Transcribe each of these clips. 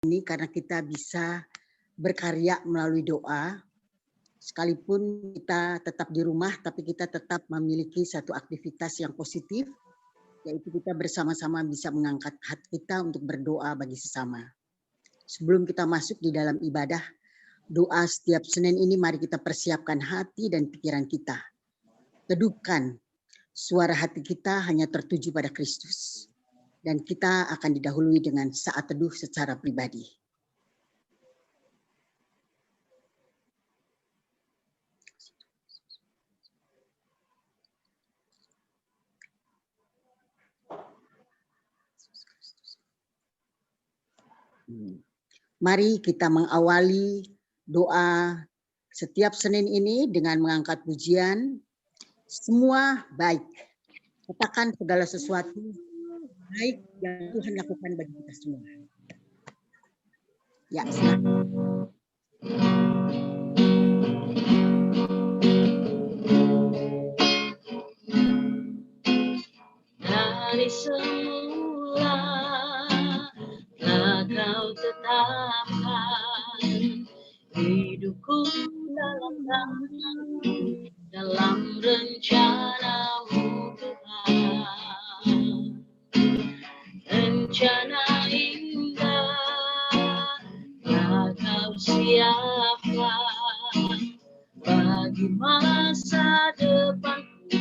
ini karena kita bisa berkarya melalui doa. Sekalipun kita tetap di rumah, tapi kita tetap memiliki satu aktivitas yang positif, yaitu kita bersama-sama bisa mengangkat hati kita untuk berdoa bagi sesama. Sebelum kita masuk di dalam ibadah, doa setiap Senin ini mari kita persiapkan hati dan pikiran kita. Teduhkan suara hati kita hanya tertuju pada Kristus. Dan kita akan didahului dengan saat teduh secara pribadi. Mari kita mengawali doa setiap Senin ini dengan mengangkat pujian. Semua baik. Katakan segala sesuatu baik yang Tuhan lakukan bagi kita semua. Ya, silakan. Dari semula telah Kau tetapkan hidupku dalam rencana-Mu Tuhan. Rencana indah telah Kau siapkan bagi masa depanku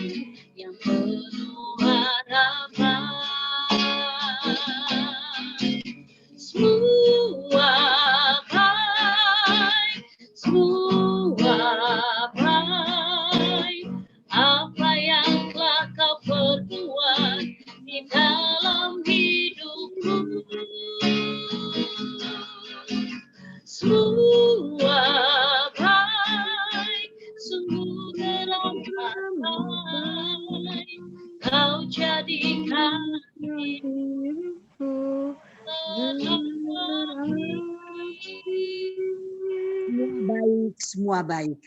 yang penuh harapan. Semua baik, apa yang telah Kau perbuat di dalam hidupku. Semua baik, sungguh teramat Kau jadikan hidupku baik, semua baik.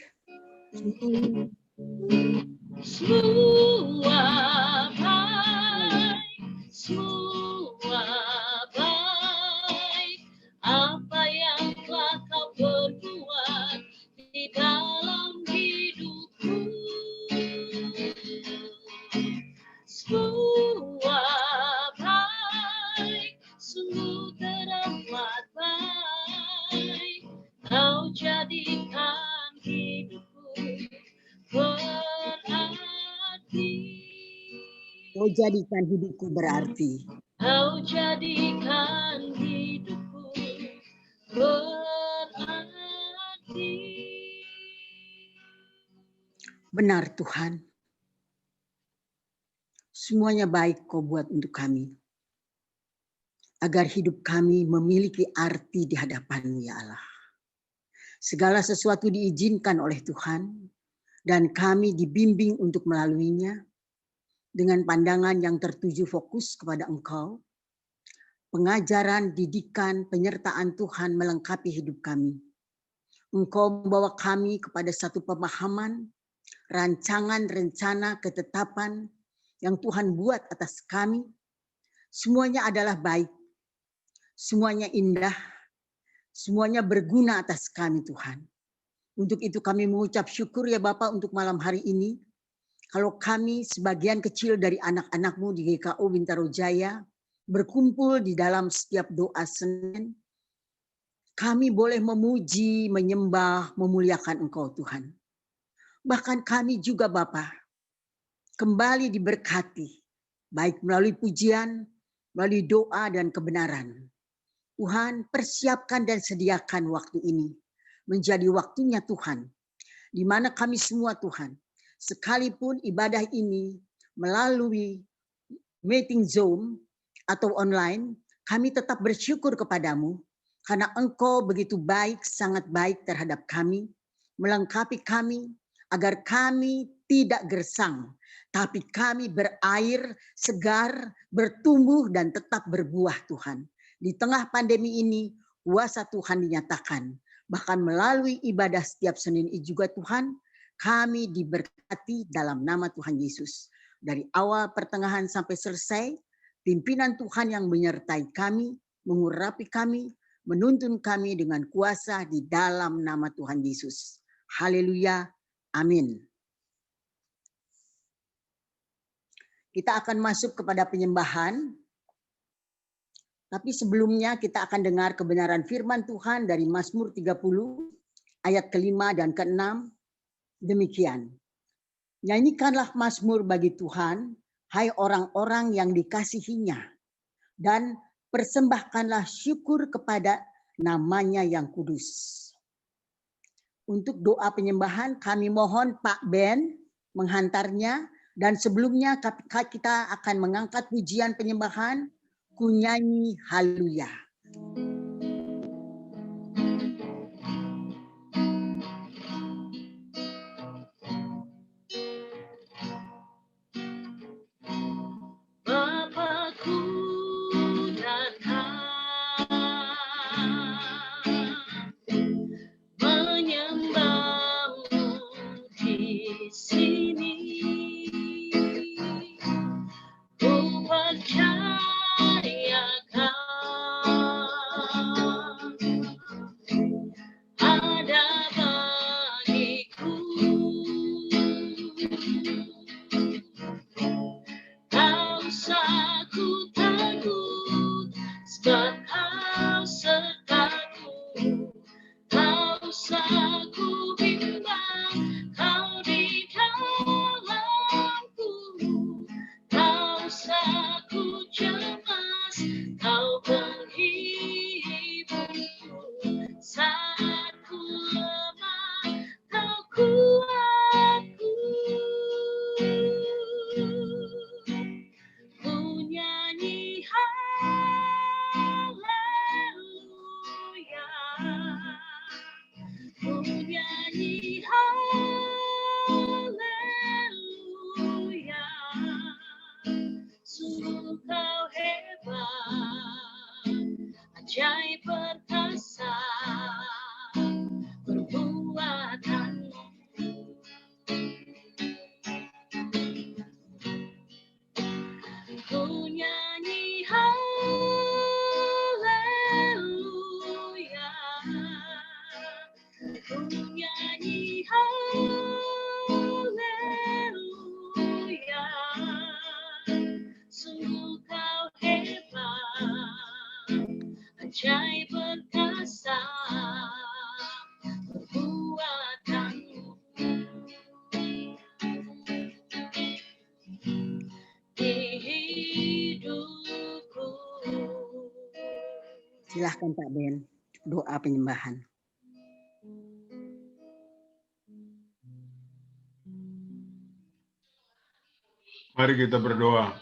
Semua baik, apa yang telah Kau perbuat di dalam hidupku. Semua baik, sungguh teramat baik, Kau jadikan hidupku berarti. Kau jadikan hidupku berarti. Kau jadikan hidupku berarti. Benar Tuhan. Semuanya baik Kau buat untuk kami. Agar hidup kami memiliki arti di hadapan-Mu ya Allah. Segala sesuatu diizinkan oleh Tuhan. Dan kami dibimbing untuk melaluinya. Dengan pandangan yang tertuju fokus kepada Engkau. Pengajaran, didikan, penyertaan Tuhan melengkapi hidup kami. Engkau membawa kami kepada satu pemahaman, rancangan, rencana, ketetapan yang Tuhan buat atas kami. Semuanya adalah baik. Semuanya indah. Semuanya berguna atas kami Tuhan. Untuk itu kami mengucap syukur ya Bapak untuk malam hari ini. Kalau kami sebagian kecil dari anak-anak-Mu di GKO Bintaro Jaya berkumpul di dalam setiap doa Senin, kami boleh memuji, menyembah, memuliakan Engkau Tuhan. Bahkan kami juga Bapa kembali diberkati, baik melalui pujian, melalui doa dan kebenaran. Tuhan persiapkan dan sediakan waktu ini menjadi waktunya Tuhan, di mana kami semua Tuhan, sekalipun ibadah ini melalui meeting Zoom atau online, kami tetap bersyukur kepadamu karena Engkau begitu baik, sangat baik terhadap kami, melengkapi kami agar kami tidak gersang, tapi kami berair, segar, bertumbuh dan tetap berbuah Tuhan. Di tengah pandemi ini, kuasa Tuhan dinyatakan. Bahkan melalui ibadah setiap Senin ini juga Tuhan, kami diberkati dalam nama Tuhan Yesus. Dari awal pertengahan sampai selesai, pimpinan Tuhan yang menyertai kami, mengurapi kami, menuntun kami dengan kuasa di dalam nama Tuhan Yesus. Haleluya. Amin. Kita akan masuk kepada penyembahan. Tapi sebelumnya kita akan dengar kebenaran firman Tuhan dari Mazmur 30 ayat ke-5 dan ke-6. Demikian. Nyanyikanlah mazmur bagi Tuhan, hai orang-orang yang dikasihinya, dan persembahkanlah syukur kepada namanya yang kudus. Untuk doa penyembahan kami mohon Pak Ben menghantarnya, dan sebelumnya kita akan mengangkat pujian penyembahan, Ku nyanyi haleluya. Bapakku datang menyembahmu di sini. Ku percayakan ada bagiku. Tak usah ku takut, sebab Kau sertaku. Tak usah ku bimbang, Kau di dalamku. Tak usah ku cemas, Kau penghiburku. Saat ku lemah, Kau kuatku. Ku nyanyi haleluya. Ku nyanyi haleluya. Sungguh Kau hebat, ajaib perkasa perbuatanmu. Ku nyanyi haleluya. Ku nyanyi haleluya. Sungguh Kau hebat, ajaib perkasa perbuatanmu. Di hidupku. Silahkan Pak Ben, doa penyembahan. Mari kita berdoa.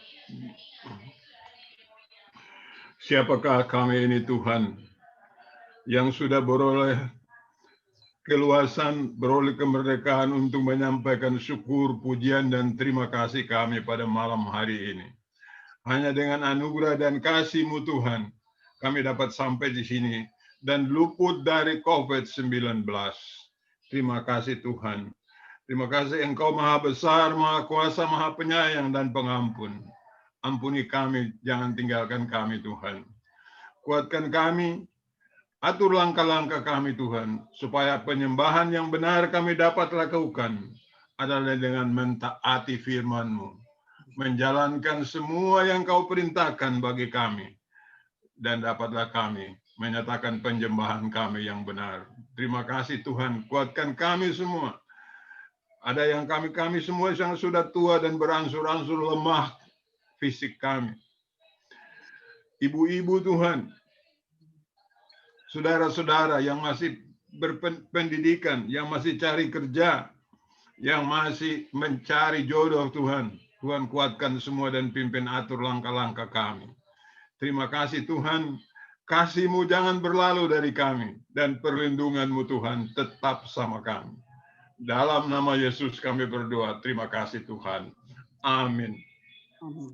Siapakah kami ini Tuhan yang sudah beroleh keluasan, beroleh kemerdekaan untuk menyampaikan syukur, pujian, dan terima kasih kami pada malam hari ini. Hanya dengan anugerah dan kasih-Mu Tuhan, kami dapat sampai di sini dan luput dari COVID-19. Terima kasih Tuhan. Terima kasih Engkau Maha Besar, Maha Kuasa, Maha Penyayang, dan Pengampun. Ampuni kami, jangan tinggalkan kami Tuhan. Kuatkan kami, atur langkah-langkah kami Tuhan, supaya penyembahan yang benar kami dapat lakukan adalah dengan mentaati firman-Mu, menjalankan semua yang Kau perintahkan bagi kami, dan dapatlah kami menyatakan penyembahan kami yang benar. Terima kasih Tuhan, kuatkan kami semua. Ada yang kami semua yang sudah tua dan berangsur-angsur lemah fisik kami. Ibu-ibu Tuhan, saudara-saudara yang masih berpendidikan, yang masih cari kerja, yang masih mencari jodoh Tuhan. Tuhan kuatkan semua dan pimpin atur langkah-langkah kami. Terima kasih Tuhan, kasih-Mu jangan berlalu dari kami, dan perlindungan-Mu Tuhan tetap sama kami. Dalam nama Yesus kami berdoa, terima kasih Tuhan. Amin. Amin.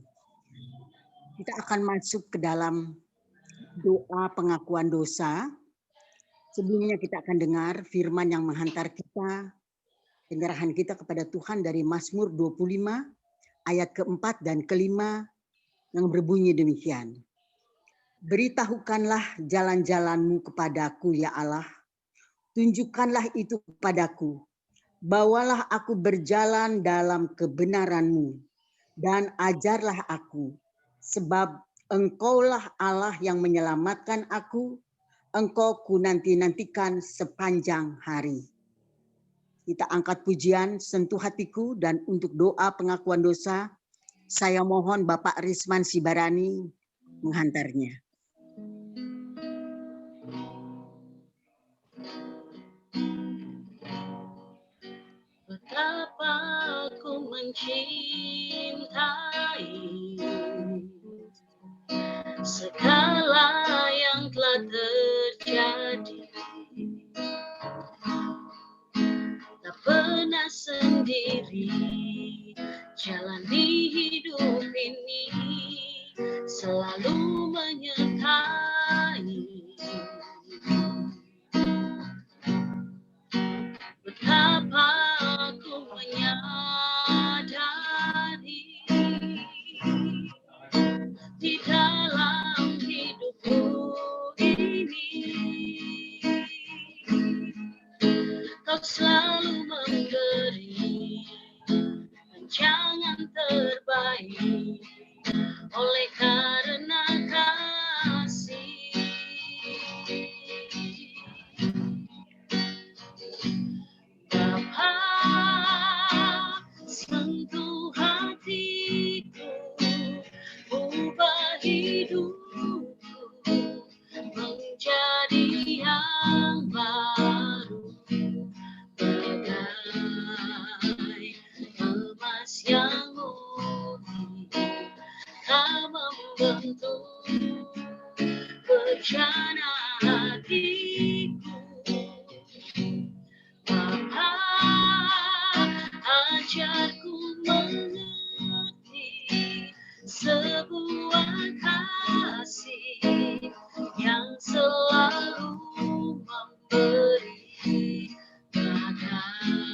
Kita akan masuk ke dalam doa pengakuan dosa. Sebelumnya kita akan dengar firman yang menghantar kita, penyerahan kita kepada Tuhan dari Mazmur 25 ayat ke-4 dan ke-5 yang berbunyi demikian. Beritahukanlah jalan-jalan-Mu kepadaku, ya Allah. Tunjukkanlah itu kepadaku. Bawalah aku berjalan dalam kebenaran-Mu dan ajarlah aku. Sebab Engkaulah Allah yang menyelamatkan aku. Engkau ku nanti-nantikan sepanjang hari. Kita angkat pujian, sentuh hatiku, dan untuk doa pengakuan dosa, saya mohon Bapak Risman Sibarani menghantarnya. Betapa aku mencintai segala yang telah terjadi. Tak pernah sendiri jalani hidup ini, selalu menyertai. Betapa aku menyadari di dalam hidupku ini Kau selalu memberi jangan terbaik oleh karena kasih. Bapa, sentuh hatiku, ubah hidupku menjadi yang baru, bagai emas yang murni. Kau membentuk bejana hatiku. Bapa, ajarku mengerti sebuah kasih yang selalu memberi bagai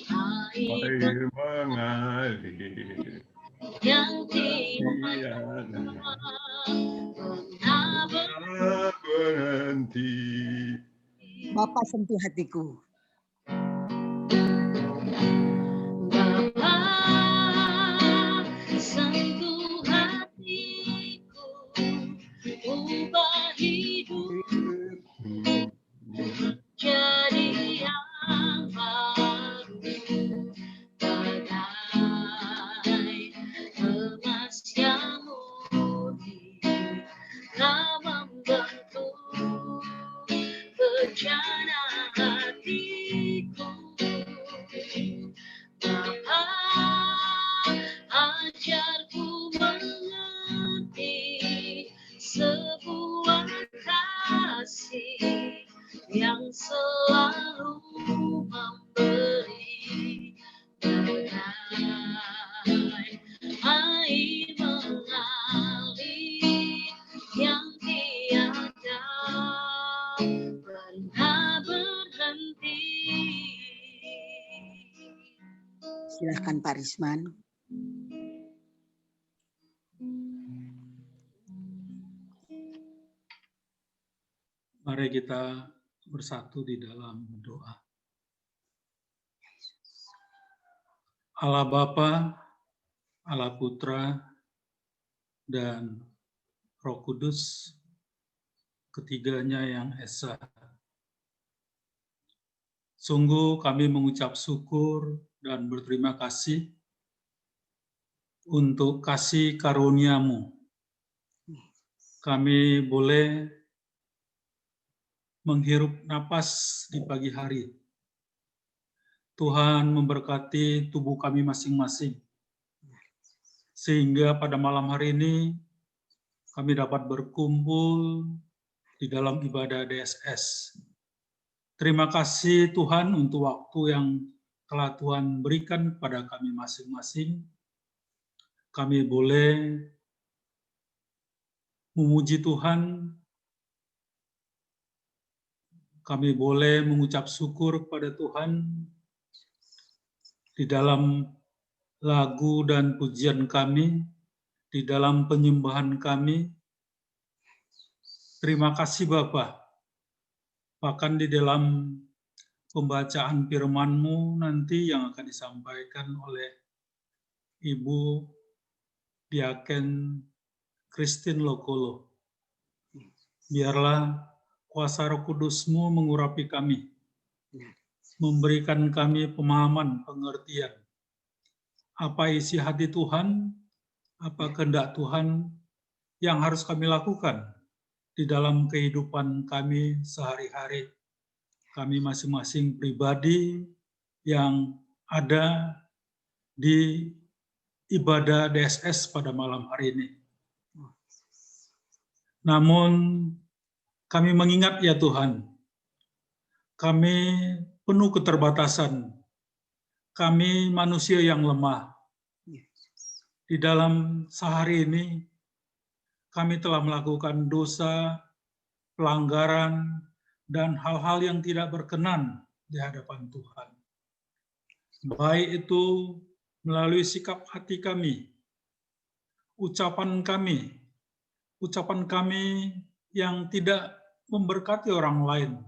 air mengalir yang tidak pernah berhenti. Bapak sentuh hatiku. Bapa, sentuh hatiku, ubah hidupku jadi yang baru, bagai emas yang murni. Kau membentuk bejana hatiku. Bapa, ajarku mengerti sebuah kasih yang selalu memberi bagai air mengalir yang tiada pernah berhenti. Silahkan Pak Risman. Mari kita bersatu di dalam doa. Allah Bapa, Allah Putra, dan Roh Kudus, ketiganya yang esa. Sungguh kami mengucap syukur dan berterima kasih untuk kasih karunia-Mu. Kami boleh menghirup napas di pagi hari. Tuhan memberkati tubuh kami masing-masing, sehingga pada malam hari ini kami dapat berkumpul di dalam ibadah DSS. Terima kasih Tuhan untuk waktu yang telah Tuhan berikan kepada kami masing-masing. Kami boleh memuji Tuhan, kami boleh mengucap syukur kepada Tuhan di dalam lagu dan pujian kami, di dalam penyembahan kami, Terima kasih Bapa. Bahkan di dalam pembacaan firman-Mu nanti yang akan disampaikan oleh Ibu Diaken Christine Lokolo. Biarlah kuasa Roh Kudus-Mu mengurapi kami, memberikan kami pemahaman, pengertian. Apa isi hati Tuhan, apa kehendak Tuhan yang harus kami lakukan di dalam kehidupan kami sehari-hari. Kami masing-masing pribadi yang ada di ibadah DSS pada malam hari ini. Namun kami mengingat ya Tuhan, kami penuh keterbatasan, kami manusia yang lemah. Di dalam sehari ini kami telah melakukan dosa, pelanggaran, dan hal-hal yang tidak berkenan di hadapan Tuhan. Baik itu melalui sikap hati kami, ucapan kami yang tidak memberkati orang lain,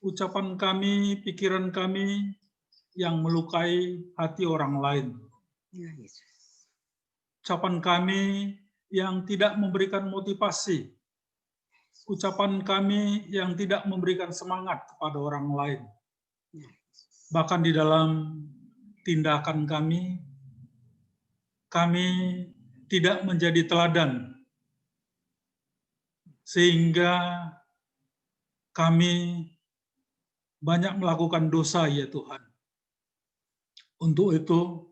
ucapan kami, pikiran kami yang melukai hati orang lain, ucapan kami yang tidak memberikan motivasi, ucapan kami yang tidak memberikan semangat kepada orang lain. Bahkan di dalam tindakan kami tidak menjadi teladan, sehingga kami banyak melakukan dosa ya Tuhan. Untuk itu,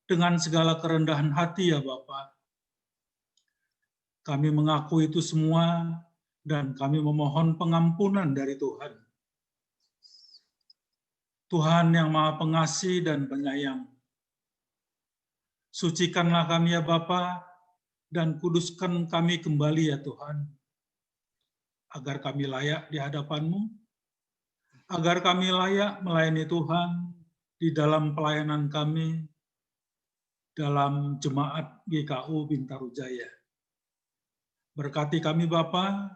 dengan segala kerendahan hati ya Bapa, kami mengaku itu semua dan kami memohon pengampunan dari Tuhan. Tuhan yang Maha Pengasih dan Penyayang. Sucikanlah kami ya Bapa dan kuduskan kami kembali ya Tuhan. Agar kami layak di hadapan-Mu, agar kami layak melayani Tuhan di dalam pelayanan kami dalam Jemaat GKU Bintaro Jaya. Berkati kami Bapa,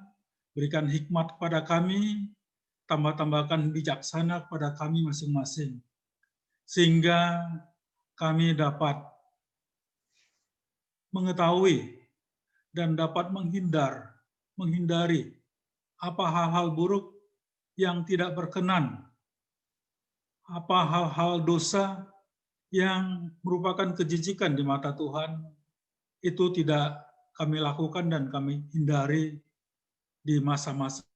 berikan hikmat kepada kami, tambah-tambahkan bijaksana kepada kami masing-masing, sehingga kami dapat mengetahui dan dapat menghindari apa hal-hal buruk yang tidak berkenan, apa hal-hal dosa yang merupakan kejijikan di mata Tuhan, itu tidak kami lakukan dan kami hindari di masa-masa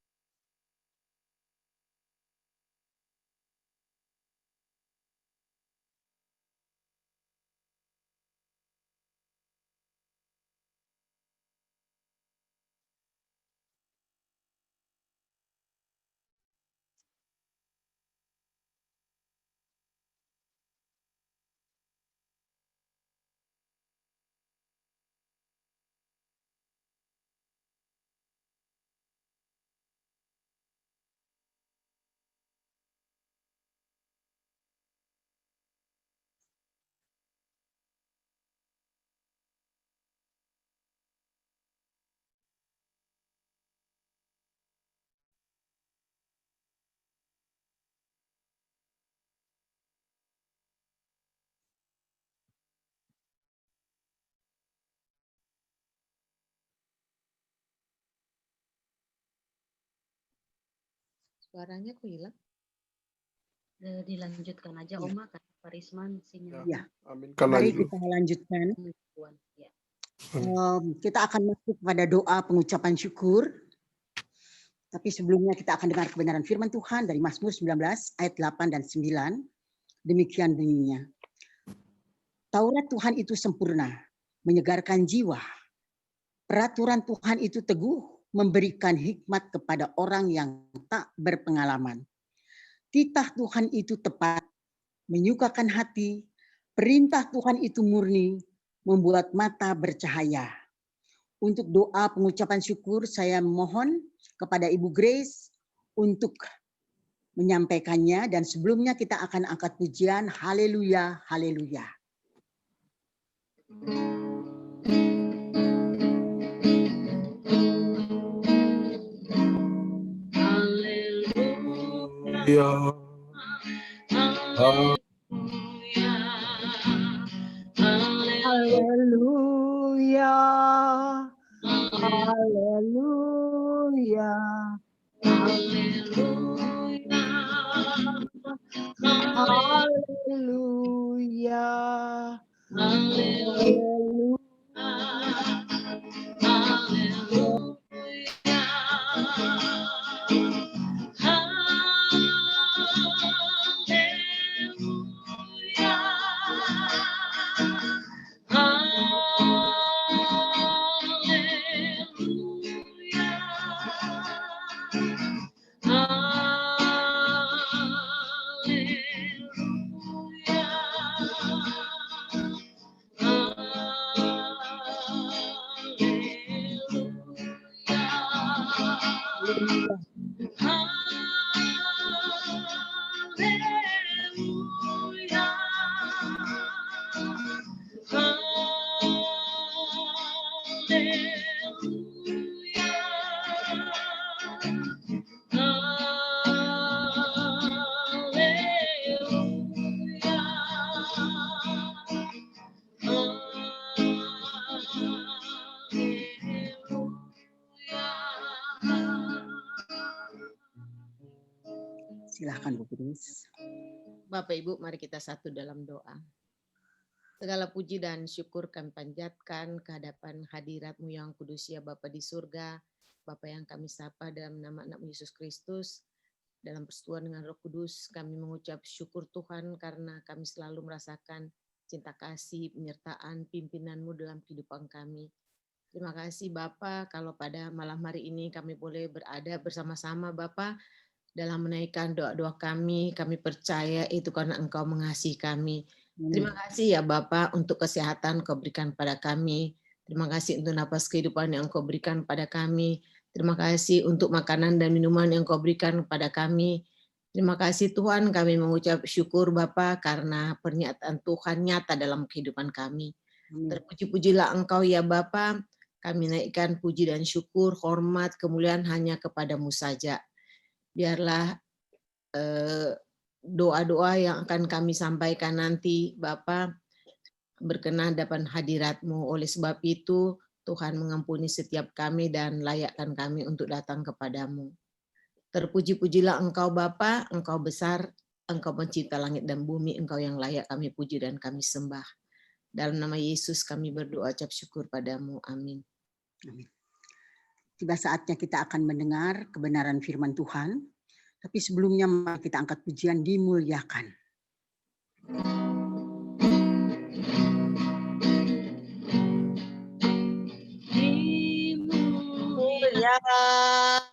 Suaranya kok hilang? Dilanjutkan aja Ya. Oma, kan Pak Risman sinyal. Ya. Aminkan Mari lagi. kita lanjutkan. Ya. Kita akan masuk pada doa pengucapan syukur. Tapi sebelumnya kita akan dengar kebenaran firman Tuhan dari Mazmur 19 ayat 8 dan 9. Demikian bunyinya. Taurat Tuhan itu sempurna, menyegarkan jiwa. Peraturan Tuhan itu teguh, memberikan hikmat kepada orang yang tak berpengalaman. Titah Tuhan itu tepat, menyukakan hati. Perintah Tuhan itu murni, membuat mata bercahaya. Untuk doa pengucapan syukur, saya mohon kepada Ibu Grace untuk menyampaikannya. Dan sebelumnya kita akan angkat pujian, haleluya, haleluya. Haleluya, haleluya, haleluya, haleluya. Silahkan Bu Kudus. Bapak Ibu, mari kita satu dalam doa. Segala puji dan syukur kami panjatkan kehadapan hadirat-Mu yang kudus ya Bapa di surga, Bapa yang kami sapa dalam nama anak Yesus Kristus. Dalam persekutuan dengan Roh Kudus, kami mengucap syukur Tuhan karena kami selalu merasakan cinta kasih, penyertaan, pimpinan-Mu dalam kehidupan kami. Terima kasih Bapa, kalau pada malam hari ini kami boleh berada bersama-sama Bapa dalam menaikkan doa-doa kami percaya itu karena Engkau mengasihi kami. Terima kasih ya Bapa untuk kesehatan Kau berikan pada kami. Terima kasih untuk napas kehidupan yang Kau berikan pada kami. Terima kasih untuk makanan dan minuman yang Kau berikan pada kami. Terima kasih Tuhan, kami mengucap syukur Bapa karena pernyataan Tuhan nyata dalam kehidupan kami. Terpuji-pujilah Engkau ya Bapa. Kami naikkan puji dan syukur, hormat, kemuliaan hanya kepadamu saja. Biarlah doa-doa yang akan kami sampaikan nanti Bapa berkenan hadapan hadirat-Mu. Oleh sebab itu Tuhan mengampuni setiap kami dan layakkan kami untuk datang kepadamu. Terpuji-pujilah Engkau Bapa, Engkau besar, Engkau pencipta langit dan bumi, Engkau yang layak kami puji dan kami sembah. Dalam nama Yesus kami berdoa ucap syukur padamu. Amin. Amin. Tiba saatnya kita akan mendengar kebenaran firman Tuhan. Tapi sebelumnya mari kita angkat pujian dimuliakan. Dimuliakan,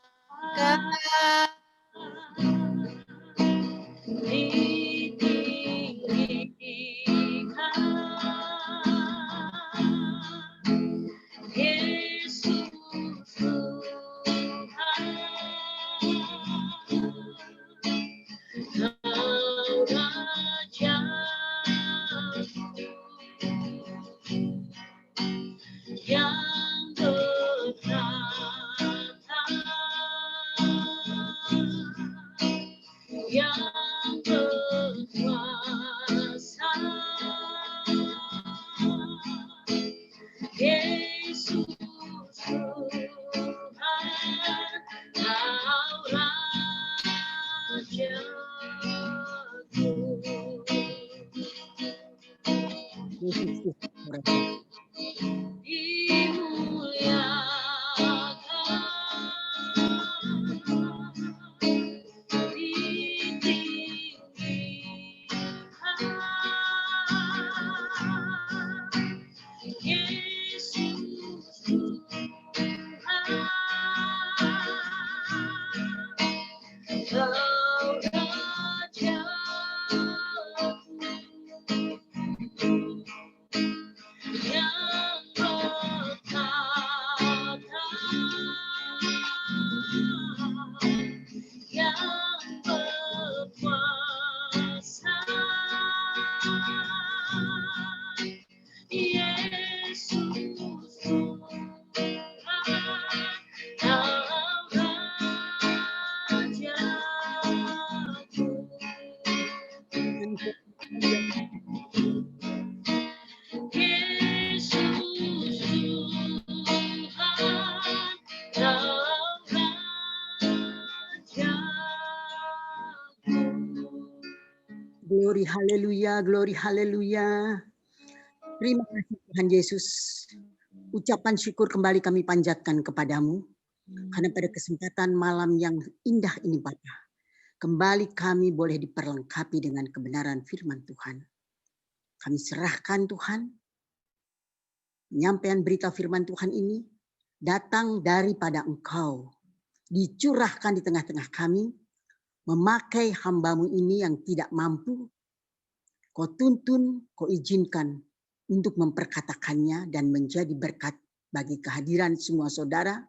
Yesus Tuhan, Kau Raja yang bertata, yang berkuasa, Yesus Tuhan, Kau Raja. Glory haleluya, glory haleluya. Terima kasih Tuhan Yesus. Ucapan syukur kembali kami panjatkan kepadamu. Karena pada kesempatan malam yang indah ini Bapa, kembali kami boleh diperlengkapi dengan kebenaran firman Tuhan. Kami serahkan Tuhan, penyampaian berita firman Tuhan ini datang daripada Engkau. Dicurahkan di tengah-tengah kami, memakai hamba-Mu ini yang tidak mampu, Kau tuntun, Kau izinkan untuk memperkatakannya dan menjadi berkat bagi kehadiran semua saudara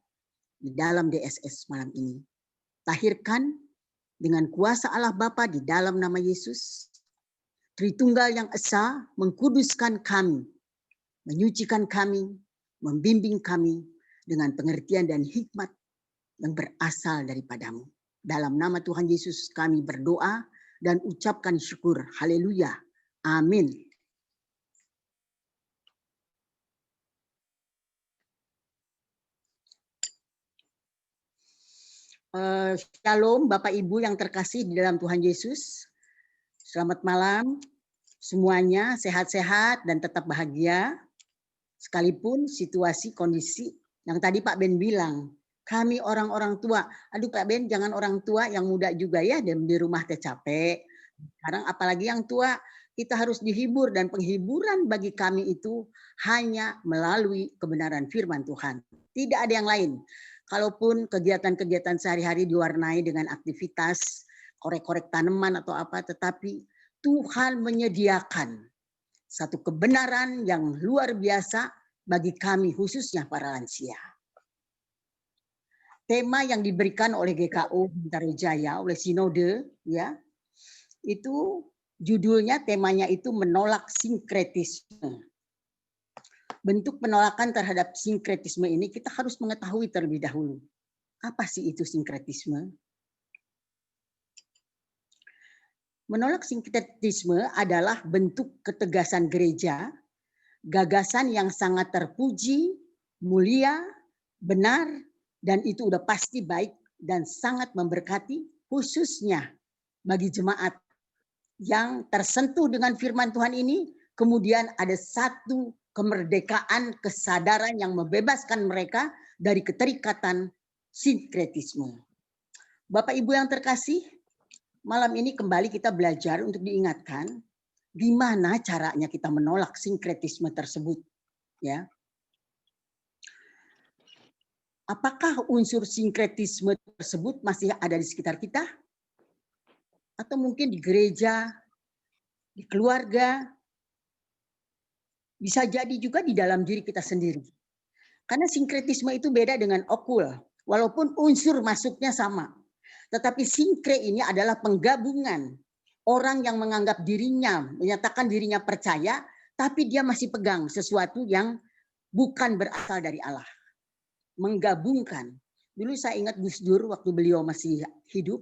di dalam DSS malam ini. Tahirkan dengan kuasa Allah Bapa di dalam nama Yesus, Tritunggal yang Esa mengkuduskan kami, menyucikan kami, membimbing kami dengan pengertian dan hikmat yang berasal daripada-Mu. Dalam nama Tuhan Yesus kami berdoa dan ucapkan syukur. Haleluya. Amin. Shalom Bapak Ibu yang terkasih di dalam Tuhan Yesus. Selamat malam semuanya, sehat-sehat dan tetap bahagia. Sekalipun situasi kondisi yang tadi Pak Ben bilang, kami orang-orang tua, aduh Pak Ben jangan orang tua, yang muda juga ya, dan di rumah teh capek. Sekarang apalagi yang tua, kita harus dihibur, dan penghiburan bagi kami itu hanya melalui kebenaran firman Tuhan. Tidak ada yang lain. Kalaupun kegiatan-kegiatan sehari-hari diwarnai dengan aktivitas korek-korek tanaman atau apa, tetapi Tuhan menyediakan satu kebenaran yang luar biasa bagi kami, khususnya para lansia. Tema yang diberikan oleh GKO Bintaro Jaya, oleh Sinode, ya, itu judulnya, temanya itu menolak sinkretisme. Bentuk penolakan terhadap sinkretisme ini kita harus mengetahui terlebih dahulu. Apa sih itu sinkretisme? Menolak sinkretisme adalah bentuk ketegasan gereja, gagasan yang sangat terpuji, mulia, benar, dan itu udah pasti baik dan sangat memberkati, khususnya bagi jemaat yang tersentuh dengan firman Tuhan ini. Kemudian ada satu kemerdekaan, kesadaran yang membebaskan mereka dari keterikatan sinkretisme. Bapak Ibu yang terkasih, malam ini kembali kita belajar untuk diingatkan gimana caranya kita menolak sinkretisme tersebut, ya. Apakah unsur sinkretisme tersebut masih ada di sekitar kita? Atau mungkin di gereja, di keluarga, bisa jadi juga di dalam diri kita sendiri. Karena sinkretisme itu beda dengan okul, walaupun unsur masuknya sama. Tetapi sinkre ini adalah penggabungan orang yang menganggap dirinya, menyatakan dirinya percaya, tapi dia masih pegang sesuatu yang bukan berasal dari Allah. Menggabungkan. Dulu saya ingat Gus Dur waktu beliau masih hidup.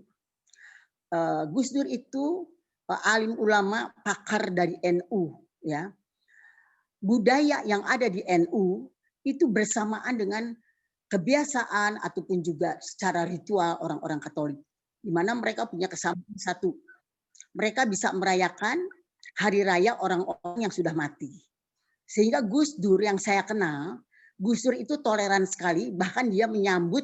Gus Dur itu alim ulama, pakar dari NU, ya. Budaya yang ada di NU itu bersamaan dengan kebiasaan ataupun juga secara ritual orang-orang Katolik, di mana mereka punya kesamaan satu. Mereka bisa merayakan hari raya orang-orang yang sudah mati. Sehingga Gus Dur yang saya kenal, Gus Dur itu toleran sekali, bahkan dia menyambut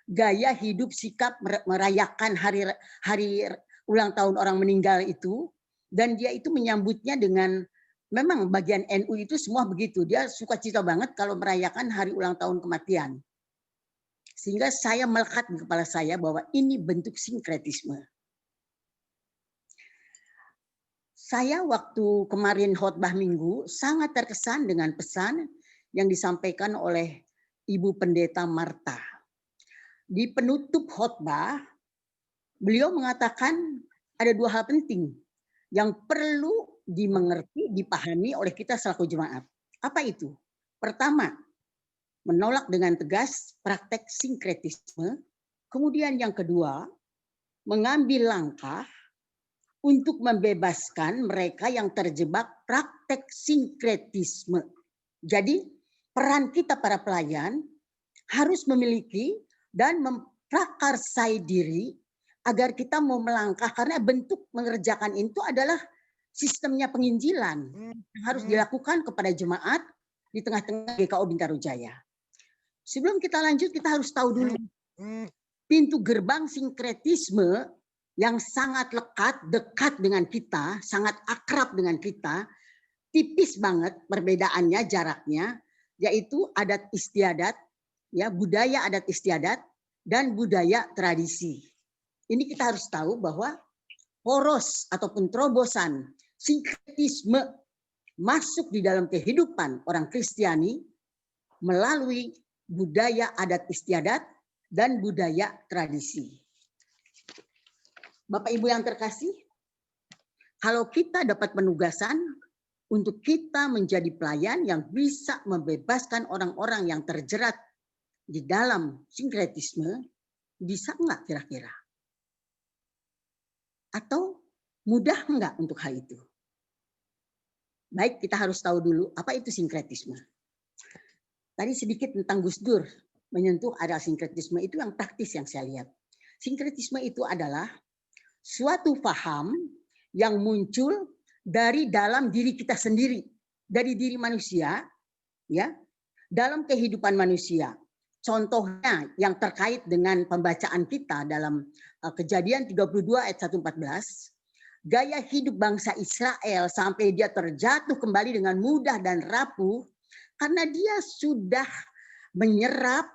gaya hidup sikap merayakan hari ulang tahun orang meninggal itu, dan dia itu menyambutnya dengan, memang bagian NU itu semua begitu, dia sukacita banget kalau merayakan hari ulang tahun kematian. Sehingga saya melekat di kepala saya bahwa ini bentuk sinkretisme. Saya waktu kemarin khotbah minggu sangat terkesan dengan pesan yang disampaikan oleh Ibu Pendeta Marta. Di penutup khotbah, beliau mengatakan ada dua hal penting yang perlu dimengerti, dipahami oleh kita selaku jemaat. Apa itu? Pertama, menolak dengan tegas praktek sinkretisme. Kemudian yang kedua, mengambil langkah untuk membebaskan mereka yang terjebak praktek sinkretisme. Jadi peran kita para pelayan harus memiliki dan memprakarsai diri agar kita mau melangkah, karena bentuk mengerjakan itu adalah sistemnya penginjilan yang harus dilakukan kepada jemaat di tengah-tengah GKO Bintaro Jaya. Sebelum kita lanjut, kita harus tahu dulu pintu gerbang sinkretisme yang sangat dekat dengan kita, sangat akrab dengan kita, tipis banget perbedaannya, jaraknya, yaitu adat istiadat, ya, budaya adat istiadat dan budaya tradisi. Ini kita harus tahu bahwa poros ataupun terobosan sinkretisme masuk di dalam kehidupan orang Kristiani melalui budaya adat istiadat dan budaya tradisi. Bapak Ibu yang terkasih, kalau kita dapat penugasan untuk kita menjadi pelayan yang bisa membebaskan orang-orang yang terjerat di dalam sinkretisme, bisa enggak kira-kira? Atau mudah enggak untuk hal itu? Baik, kita harus tahu dulu apa itu sinkretisme. Tadi sedikit tentang Gus Dur menyentuh area sinkretisme, itu yang praktis yang saya lihat. Sinkretisme itu adalah suatu paham yang muncul dari dalam diri kita sendiri, dari diri manusia, ya, dalam kehidupan manusia. Contohnya yang terkait dengan pembacaan kita dalam Kejadian 32 ayat 1-14, gaya hidup bangsa Israel sampai dia terjatuh kembali dengan mudah dan rapuh karena dia sudah menyerap,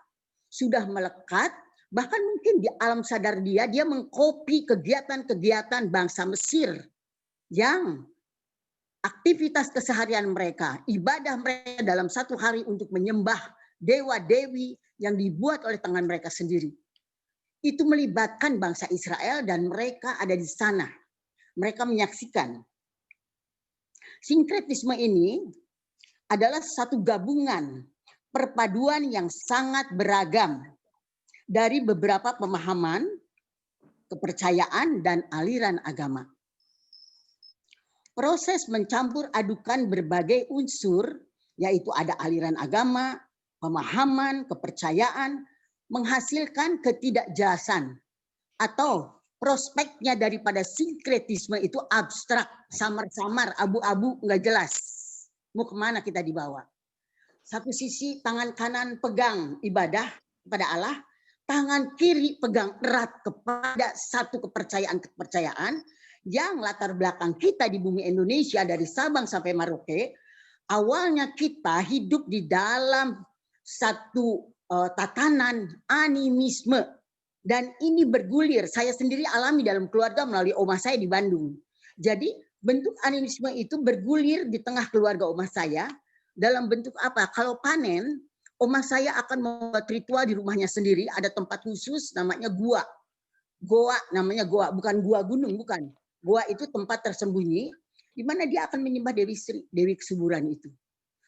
sudah melekat, bahkan mungkin di alam sadar dia mengkopi kegiatan-kegiatan bangsa Mesir yang aktivitas keseharian mereka, ibadah mereka dalam satu hari untuk menyembah dewa-dewi yang dibuat oleh tangan mereka sendiri. Itu melibatkan bangsa Israel dan mereka ada di sana. Mereka menyaksikan. Sinkretisme ini adalah satu gabungan perpaduan yang sangat beragam dari beberapa pemahaman, kepercayaan, dan aliran agama. Proses mencampur adukan berbagai unsur, yaitu ada aliran agama, pemahaman, kepercayaan, menghasilkan ketidakjelasan atau prospeknya daripada sinkretisme itu abstrak, samar-samar, abu-abu, nggak jelas. Mau kemana kita dibawa? Satu sisi tangan kanan pegang ibadah kepada Allah, tangan kiri pegang erat kepada satu kepercayaan yang latar belakang kita di bumi Indonesia dari Sabang sampai Merauke, awalnya kita hidup di dalam satu tatanan animisme. Dan ini bergulir, saya sendiri alami dalam keluarga melalui omah saya di Bandung. Jadi bentuk animisme itu bergulir di tengah keluarga omah saya. Dalam bentuk apa? Kalau panen, omah saya akan membuat ritual di rumahnya sendiri. Ada tempat khusus namanya gua. Goa namanya goa, bukan gua gunung, bukan. Goa itu tempat tersembunyi di mana dia akan menyembah Dewi Sri, Dewi Kesuburan itu.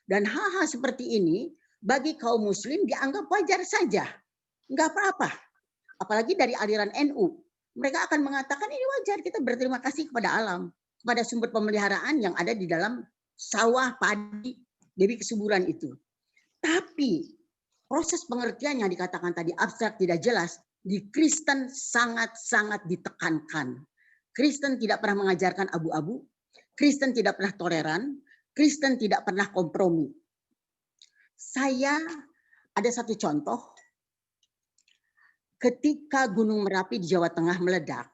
Dan hal-hal seperti ini bagi kaum muslim dianggap wajar saja. Enggak apa-apa. Apalagi dari aliran NU. Mereka akan mengatakan ini wajar, kita berterima kasih kepada alam, kepada sumber pemeliharaan yang ada di dalam sawah padi Dewi Kesuburan itu. Tapi proses pengertian yang dikatakan tadi abstrak, tidak jelas, di Kristen sangat-sangat ditekankan. Kristen tidak pernah mengajarkan abu-abu, Kristen tidak pernah toleran, Kristen tidak pernah kompromi. Saya ada satu contoh. Ketika Gunung Merapi di Jawa Tengah meledak,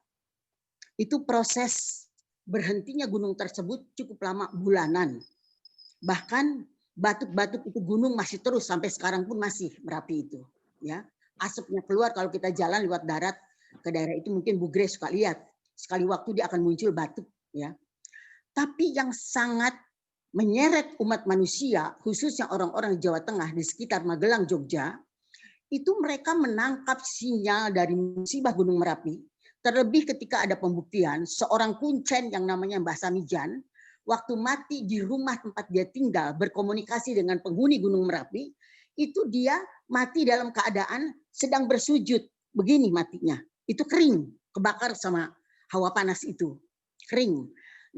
itu proses berhentinya gunung tersebut cukup lama, bulanan. Bahkan batuk-batuk itu gunung masih terus sampai sekarang pun masih Merapi itu. Ya, asapnya keluar kalau kita jalan lewat darat ke daerah itu, mungkin Bu Grace suka lihat. Sekali waktu dia akan muncul batuk. Ya, tapi yang sangat menyeret umat manusia, khususnya orang-orang Jawa Tengah di sekitar Magelang, Jogja, itu mereka menangkap sinyal dari musibah Gunung Merapi, terlebih ketika ada pembuktian seorang kuncen yang namanya Mbah Samijan, waktu mati di rumah tempat dia tinggal berkomunikasi dengan penghuni Gunung Merapi, itu dia mati dalam keadaan sedang bersujud, begini matinya, itu kering, kebakar sama hawa panas itu, kering.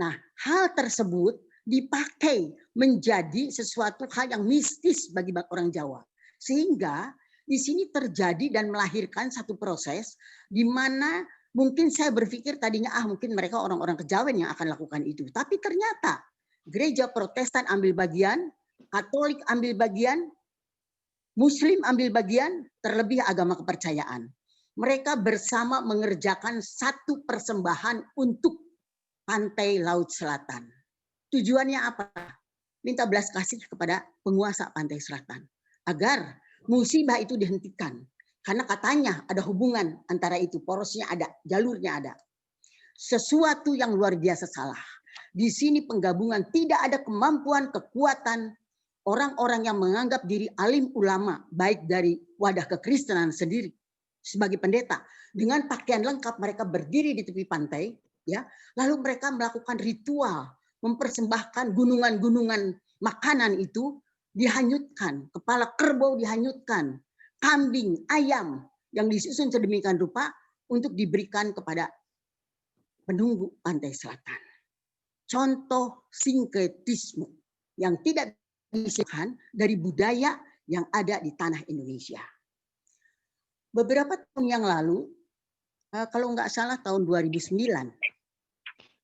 Nah, hal tersebut dipakai menjadi sesuatu hal yang mistis bagi orang Jawa, sehingga di sini terjadi dan melahirkan satu proses di mana Mungkin saya berpikir tadinya mungkin mereka orang-orang kejawen yang akan lakukan itu. Tapi ternyata gereja Protestan ambil bagian, Katolik ambil bagian, Muslim ambil bagian, terlebih agama kepercayaan. Mereka bersama mengerjakan satu persembahan untuk pantai Laut Selatan. Tujuannya apa? Minta belas kasih kepada penguasa pantai selatan. Agar musibah itu dihentikan. Karena katanya ada hubungan antara itu, porosnya ada, jalurnya ada. Sesuatu yang luar biasa salah. Di sini penggabungan tidak ada kemampuan, kekuatan orang-orang yang menganggap diri alim ulama, baik dari wadah kekristenan sendiri sebagai pendeta, dengan pakaian lengkap mereka berdiri di tepi pantai, ya, lalu mereka melakukan ritual, mempersembahkan gunungan-gunungan makanan itu dihanyutkan, kepala kerbau dihanyutkan, kambing, ayam yang disusun sedemikian rupa untuk diberikan kepada penunggu pantai selatan. Contoh sinkretisme yang tidak disebutkan dari budaya yang ada di tanah Indonesia. Beberapa tahun yang lalu, kalau nggak salah tahun 2009,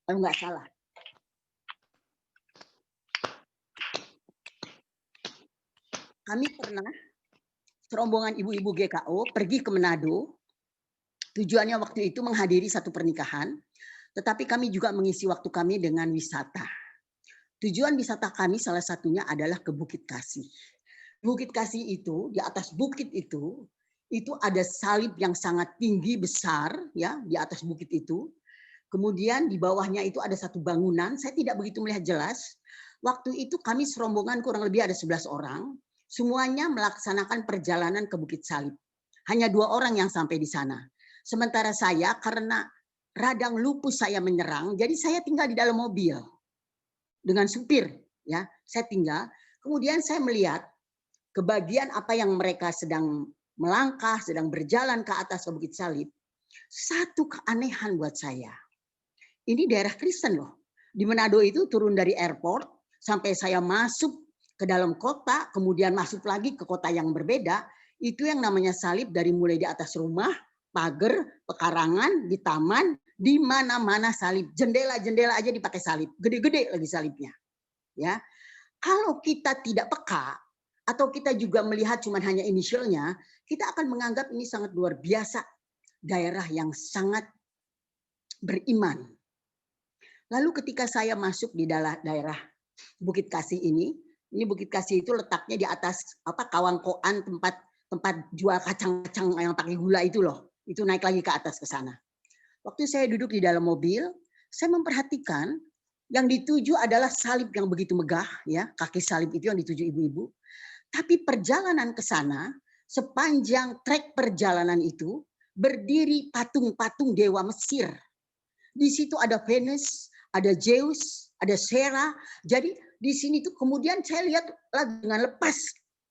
kalau nggak salah, kami pernah serombongan ibu-ibu GKO pergi ke Manado. Tujuannya waktu itu menghadiri satu pernikahan, tetapi kami juga mengisi waktu kami dengan wisata. Tujuan wisata kami salah satunya adalah ke Bukit Kasih. Bukit Kasih itu, di atas bukit itu ada salib yang sangat tinggi besar, ya, di atas bukit itu. Kemudian di bawahnya itu ada satu bangunan, saya tidak begitu melihat jelas. Waktu itu kami serombongan kurang lebih ada 11 orang, semuanya melaksanakan perjalanan ke Bukit Salib. Hanya 2 orang yang sampai di sana. Sementara saya karena radang lupus saya menyerang, jadi saya tinggal di dalam mobil dengan supir, ya. Saya tinggal. Kemudian saya melihat ke bagian apa yang mereka sedang melangkah, sedang berjalan ke atas ke Bukit Salib. Satu keanehan buat saya. Ini daerah Kristen loh. Di Manado itu turun dari airport sampai saya masuk ke dalam kota, kemudian masuk lagi ke kota yang berbeda, itu yang namanya salib dari mulai di atas rumah, pagar, pekarangan, di taman, di mana-mana salib. Jendela-jendela aja dipakai salib. Gede-gede lagi salibnya. Ya. Kalau kita tidak peka, atau kita juga melihat cuma hanya inisialnya, kita akan menganggap ini sangat luar biasa. Daerah yang sangat beriman. Lalu ketika saya masuk di daerah Bukit Kasih ini Bukit Kasih itu letaknya di atas Kawangkoan, tempat jual kacang-kacang yang pakai gula itu loh. Itu naik lagi ke atas ke sana. Waktu saya duduk di dalam mobil, saya memperhatikan yang dituju adalah salib yang begitu megah, ya, kaki salib itu yang dituju ibu-ibu. Tapi perjalanan ke sana, sepanjang trek perjalanan itu berdiri patung-patung dewa Mesir. Di situ ada Venus, ada Zeus, ada Hera. Jadi di sini tuh kemudian saya lihat lagi dengan lepas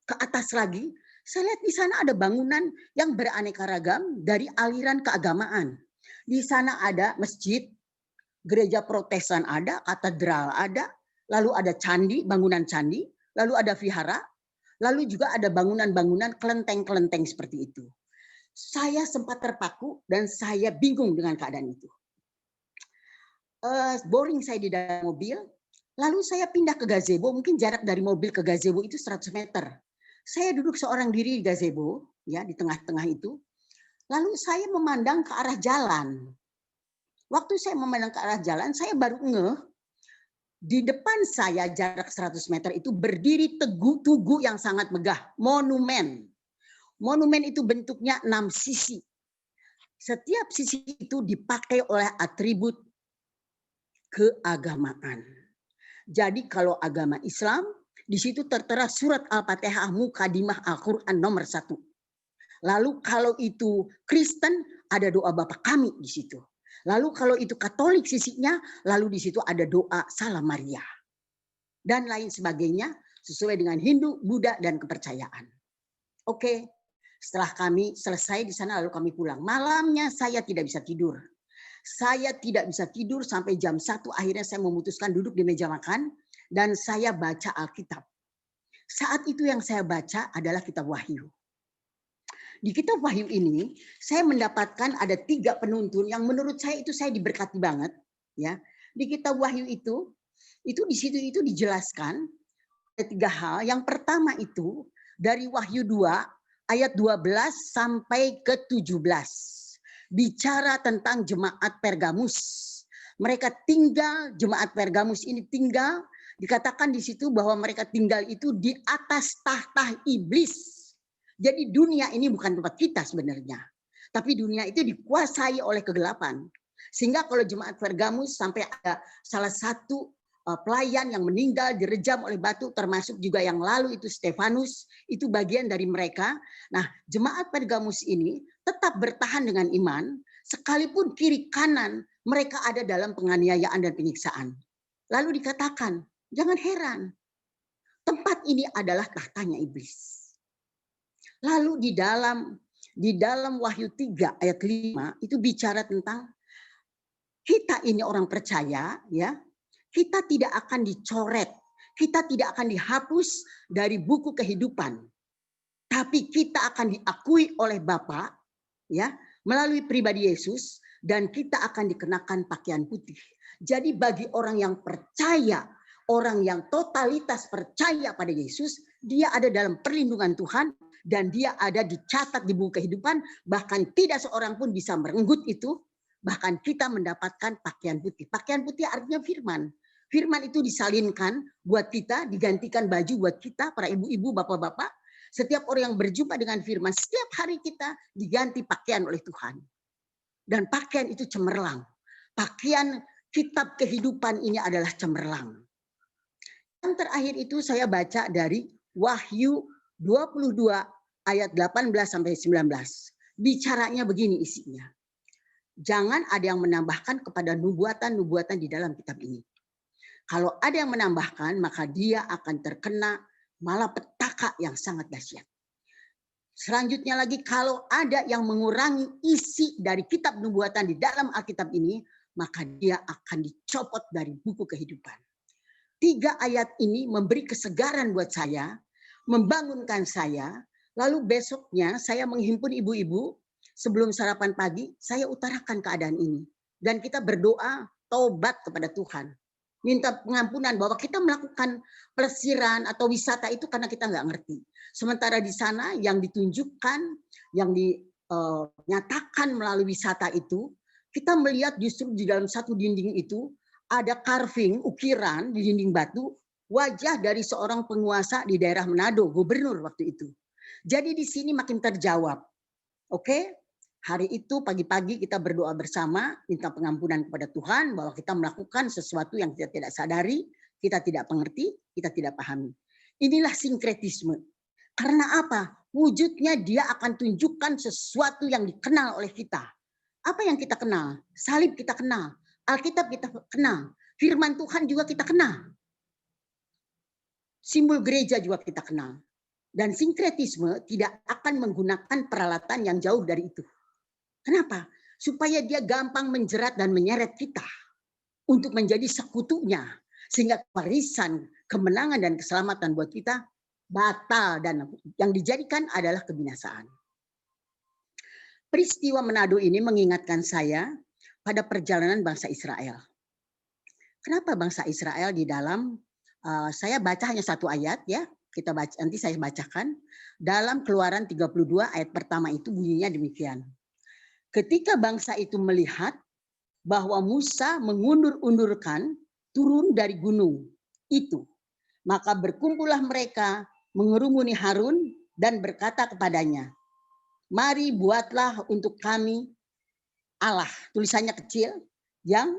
ke atas lagi, saya lihat di sana ada bangunan yang beraneka ragam dari aliran keagamaan. Di sana ada masjid, gereja Protestan ada, katedral ada, lalu ada candi, bangunan candi, lalu ada vihara, lalu juga ada bangunan-bangunan kelenteng-kelenteng seperti itu. Saya sempat terpaku dan saya bingung dengan keadaan itu. Boring saya di dalam mobil, lalu saya pindah ke gazebo, mungkin jarak dari mobil ke gazebo itu 100 meter. Saya duduk seorang diri di gazebo, ya, di tengah-tengah itu. Lalu saya memandang ke arah jalan. Waktu saya memandang ke arah jalan, saya baru ngeh, di depan saya jarak 100 meter itu berdiri tugu yang sangat megah, monumen. Monumen itu bentuknya 6 sisi. Setiap sisi itu dipakai oleh atribut keagamaan. Jadi kalau agama Islam, di situ tertera surat Al-Fatihah Mukadimah Al-Quran nomor 1. Lalu kalau itu Kristen, ada doa Bapa Kami di situ. Lalu kalau itu Katolik sisinya, lalu di situ ada doa Salam Maria. Dan lain sebagainya, sesuai dengan Hindu, Buddha, dan kepercayaan. Oke, setelah kami selesai di sana, lalu kami pulang. Malamnya saya tidak bisa tidur. Saya tidak bisa tidur sampai jam 1, akhirnya saya memutuskan duduk di meja makan dan saya baca Alkitab. Saat itu yang saya baca adalah kitab Wahyu. Di kitab Wahyu ini saya mendapatkan ada 3 penuntun yang menurut saya itu saya diberkati banget, ya. Di kitab Wahyu itu di situ itu dijelaskan ada 3 hal. Yang pertama itu dari Wahyu 2 ayat 12 sampai ke 17. Bicara tentang jemaat Pergamus. Mereka tinggal, jemaat Pergamus ini tinggal, dikatakan di situ bahwa mereka tinggal itu di atas tahta iblis. Jadi dunia ini bukan tempat kita sebenarnya. Tapi dunia itu dikuasai oleh kegelapan. Sehingga kalau jemaat Pergamus sampai ada salah satu pelayan yang meninggal direjam oleh batu, termasuk juga yang lalu itu Stefanus, itu bagian dari mereka. Nah, jemaat Pergamus ini tetap bertahan dengan iman, sekalipun kiri kanan mereka ada dalam penganiayaan dan penyiksaan. Lalu dikatakan, jangan heran, tempat ini adalah tahtanya iblis. Lalu di dalam Wahyu 3 ayat 5 itu bicara tentang kita ini orang percaya, ya. Kita tidak akan dicoret, kita tidak akan dihapus dari buku kehidupan. Tapi kita akan diakui oleh Bapa, ya, melalui pribadi Yesus, dan kita akan dikenakan pakaian putih. Jadi bagi orang yang percaya, orang yang totalitas percaya pada Yesus, dia ada dalam perlindungan Tuhan dan dia ada dicatat di buku kehidupan, bahkan tidak seorang pun bisa merenggut itu, bahkan kita mendapatkan pakaian putih. Pakaian putih artinya firman. Firman itu disalinkan buat kita, digantikan baju buat kita, para ibu-ibu, bapak-bapak. Setiap orang yang berjumpa dengan firman, setiap hari kita diganti pakaian oleh Tuhan. Dan pakaian itu cemerlang. Pakaian kitab kehidupan ini adalah cemerlang. Yang terakhir itu saya baca dari Wahyu 22 ayat 18 sampai 19. Bicaranya begini isinya. Jangan ada yang menambahkan kepada nubuatan-nubuatan di dalam kitab ini. Kalau ada yang menambahkan, maka dia akan terkena malapetaka yang sangat dahsyat. Selanjutnya lagi, kalau ada yang mengurangi isi dari kitab nubuatan di dalam Alkitab ini, maka dia akan dicopot dari buku kehidupan. 3 ayat ini memberi kesegaran buat saya, membangunkan saya. Lalu besoknya saya menghimpun ibu-ibu, sebelum sarapan pagi, saya utarakan keadaan ini. Dan kita berdoa, taubat kepada Tuhan. Minta pengampunan bahwa kita melakukan pelesiran atau wisata itu karena kita nggak ngerti. Sementara di sana yang ditunjukkan, yang dinyatakan melalui wisata itu, kita melihat justru di dalam satu dinding itu ada carving, ukiran di dinding batu, wajah dari seorang penguasa di daerah Manado, gubernur waktu itu. Jadi di sini makin terjawab. Oke? Hari itu pagi-pagi kita berdoa bersama, minta pengampunan kepada Tuhan bahwa kita melakukan sesuatu yang kita tidak sadari, kita tidak mengerti, kita tidak pahami. Inilah sinkretisme. Karena apa? Wujudnya dia akan tunjukkan sesuatu yang dikenal oleh kita. Apa yang kita kenal? Salib kita kenal, Alkitab kita kenal, firman Tuhan juga kita kenal. Simbol gereja juga kita kenal. Dan sinkretisme tidak akan menggunakan peralatan yang jauh dari itu. Kenapa? Supaya dia gampang menjerat dan menyeret kita untuk menjadi sekutunya. Sehingga warisan, kemenangan dan keselamatan buat kita batal dan yang dijadikan adalah kebinasaan. Peristiwa Manado ini mengingatkan saya pada perjalanan bangsa Israel. Kenapa bangsa Israel di dalam, saya baca hanya 1 ayat ya, kita baca, nanti saya bacakan. Dalam Keluaran 32 ayat pertama itu bunyinya demikian. Ketika bangsa itu melihat bahwa Musa mengundur-undurkan turun dari gunung itu, maka berkumpullah mereka mengerumuni Harun dan berkata kepadanya, mari buatlah untuk kami Allah, tulisannya kecil, yang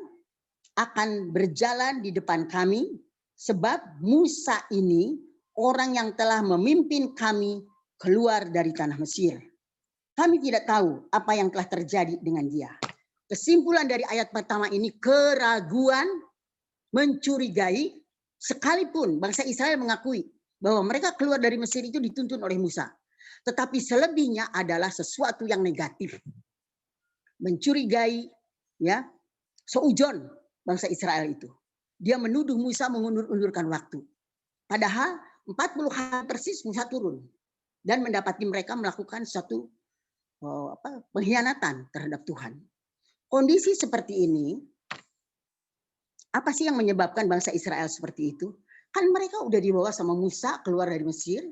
akan berjalan di depan kami, sebab Musa ini orang yang telah memimpin kami keluar dari tanah Mesir. Kami tidak tahu apa yang telah terjadi dengan dia. Kesimpulan dari ayat pertama ini, keraguan, mencurigai, sekalipun bangsa Israel mengakui bahwa mereka keluar dari Mesir itu dituntun oleh Musa. Tetapi selebihnya adalah sesuatu yang negatif. Mencurigai, ya, seujon bangsa Israel itu. Dia menuduh Musa mengundur-undurkan waktu. Padahal 40 hari persis Musa turun dan mendapati mereka melakukan suatu pengkhianatan terhadap Tuhan. Kondisi seperti ini, apa sih yang menyebabkan bangsa Israel seperti itu? Kan mereka udah dibawa sama Musa keluar dari Mesir,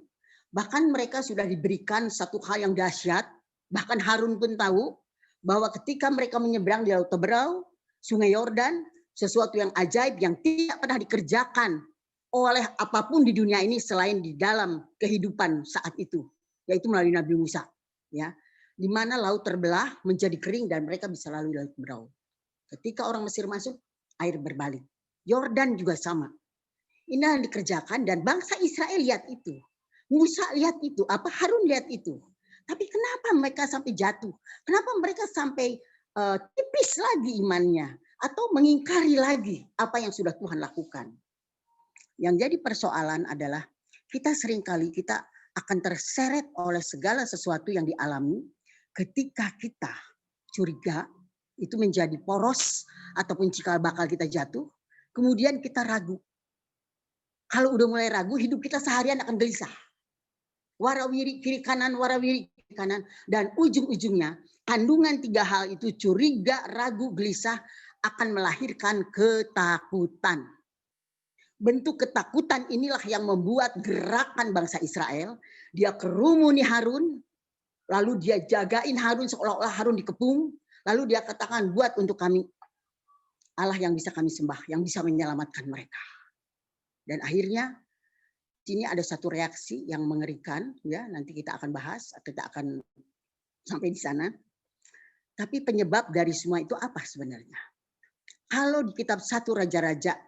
bahkan mereka sudah diberikan satu hal yang dahsyat, bahkan Harun pun tahu bahwa ketika mereka menyeberang di Laut Teberau, Sungai Yordan, sesuatu yang ajaib yang tidak pernah dikerjakan oleh apapun di dunia ini selain di dalam kehidupan saat itu, yaitu melalui Nabi Musa, ya, di mana laut terbelah menjadi kering dan mereka bisa lalui Laut Teberau. Ketika orang Mesir masuk, air berbalik. Yordan juga sama. Ini yang dikerjakan dan bangsa Israel lihat itu. Musa lihat itu, Harun lihat itu. Tapi kenapa mereka sampai jatuh? Kenapa mereka sampai tipis lagi imannya atau mengingkari lagi apa yang sudah Tuhan lakukan? Yang jadi persoalan adalah kita seringkali kita akan terseret oleh segala sesuatu yang dialami ketika kita curiga itu menjadi poros ataupun cikal bakal kita jatuh, kemudian kita ragu. Kalau udah mulai ragu, hidup kita seharian akan gelisah. Warawiri kiri kanan, warawiri kiri kanan. Dan ujung-ujungnya kandungan tiga hal itu, curiga, ragu, gelisah, akan melahirkan ketakutan. Bentuk ketakutan inilah yang membuat gerakan bangsa Israel. Dia kerumuni Harun, lalu dia jagain Harun seolah-olah Harun dikepung. Lalu dia katakan, buat untuk kami Allah yang bisa kami sembah, yang bisa menyelamatkan mereka. Dan akhirnya sini ada satu reaksi yang mengerikan, ya, nanti kita akan bahas, kita akan sampai di sana. Tapi penyebab dari semua itu apa sebenarnya? Kalau di kitab 1 Raja-Raja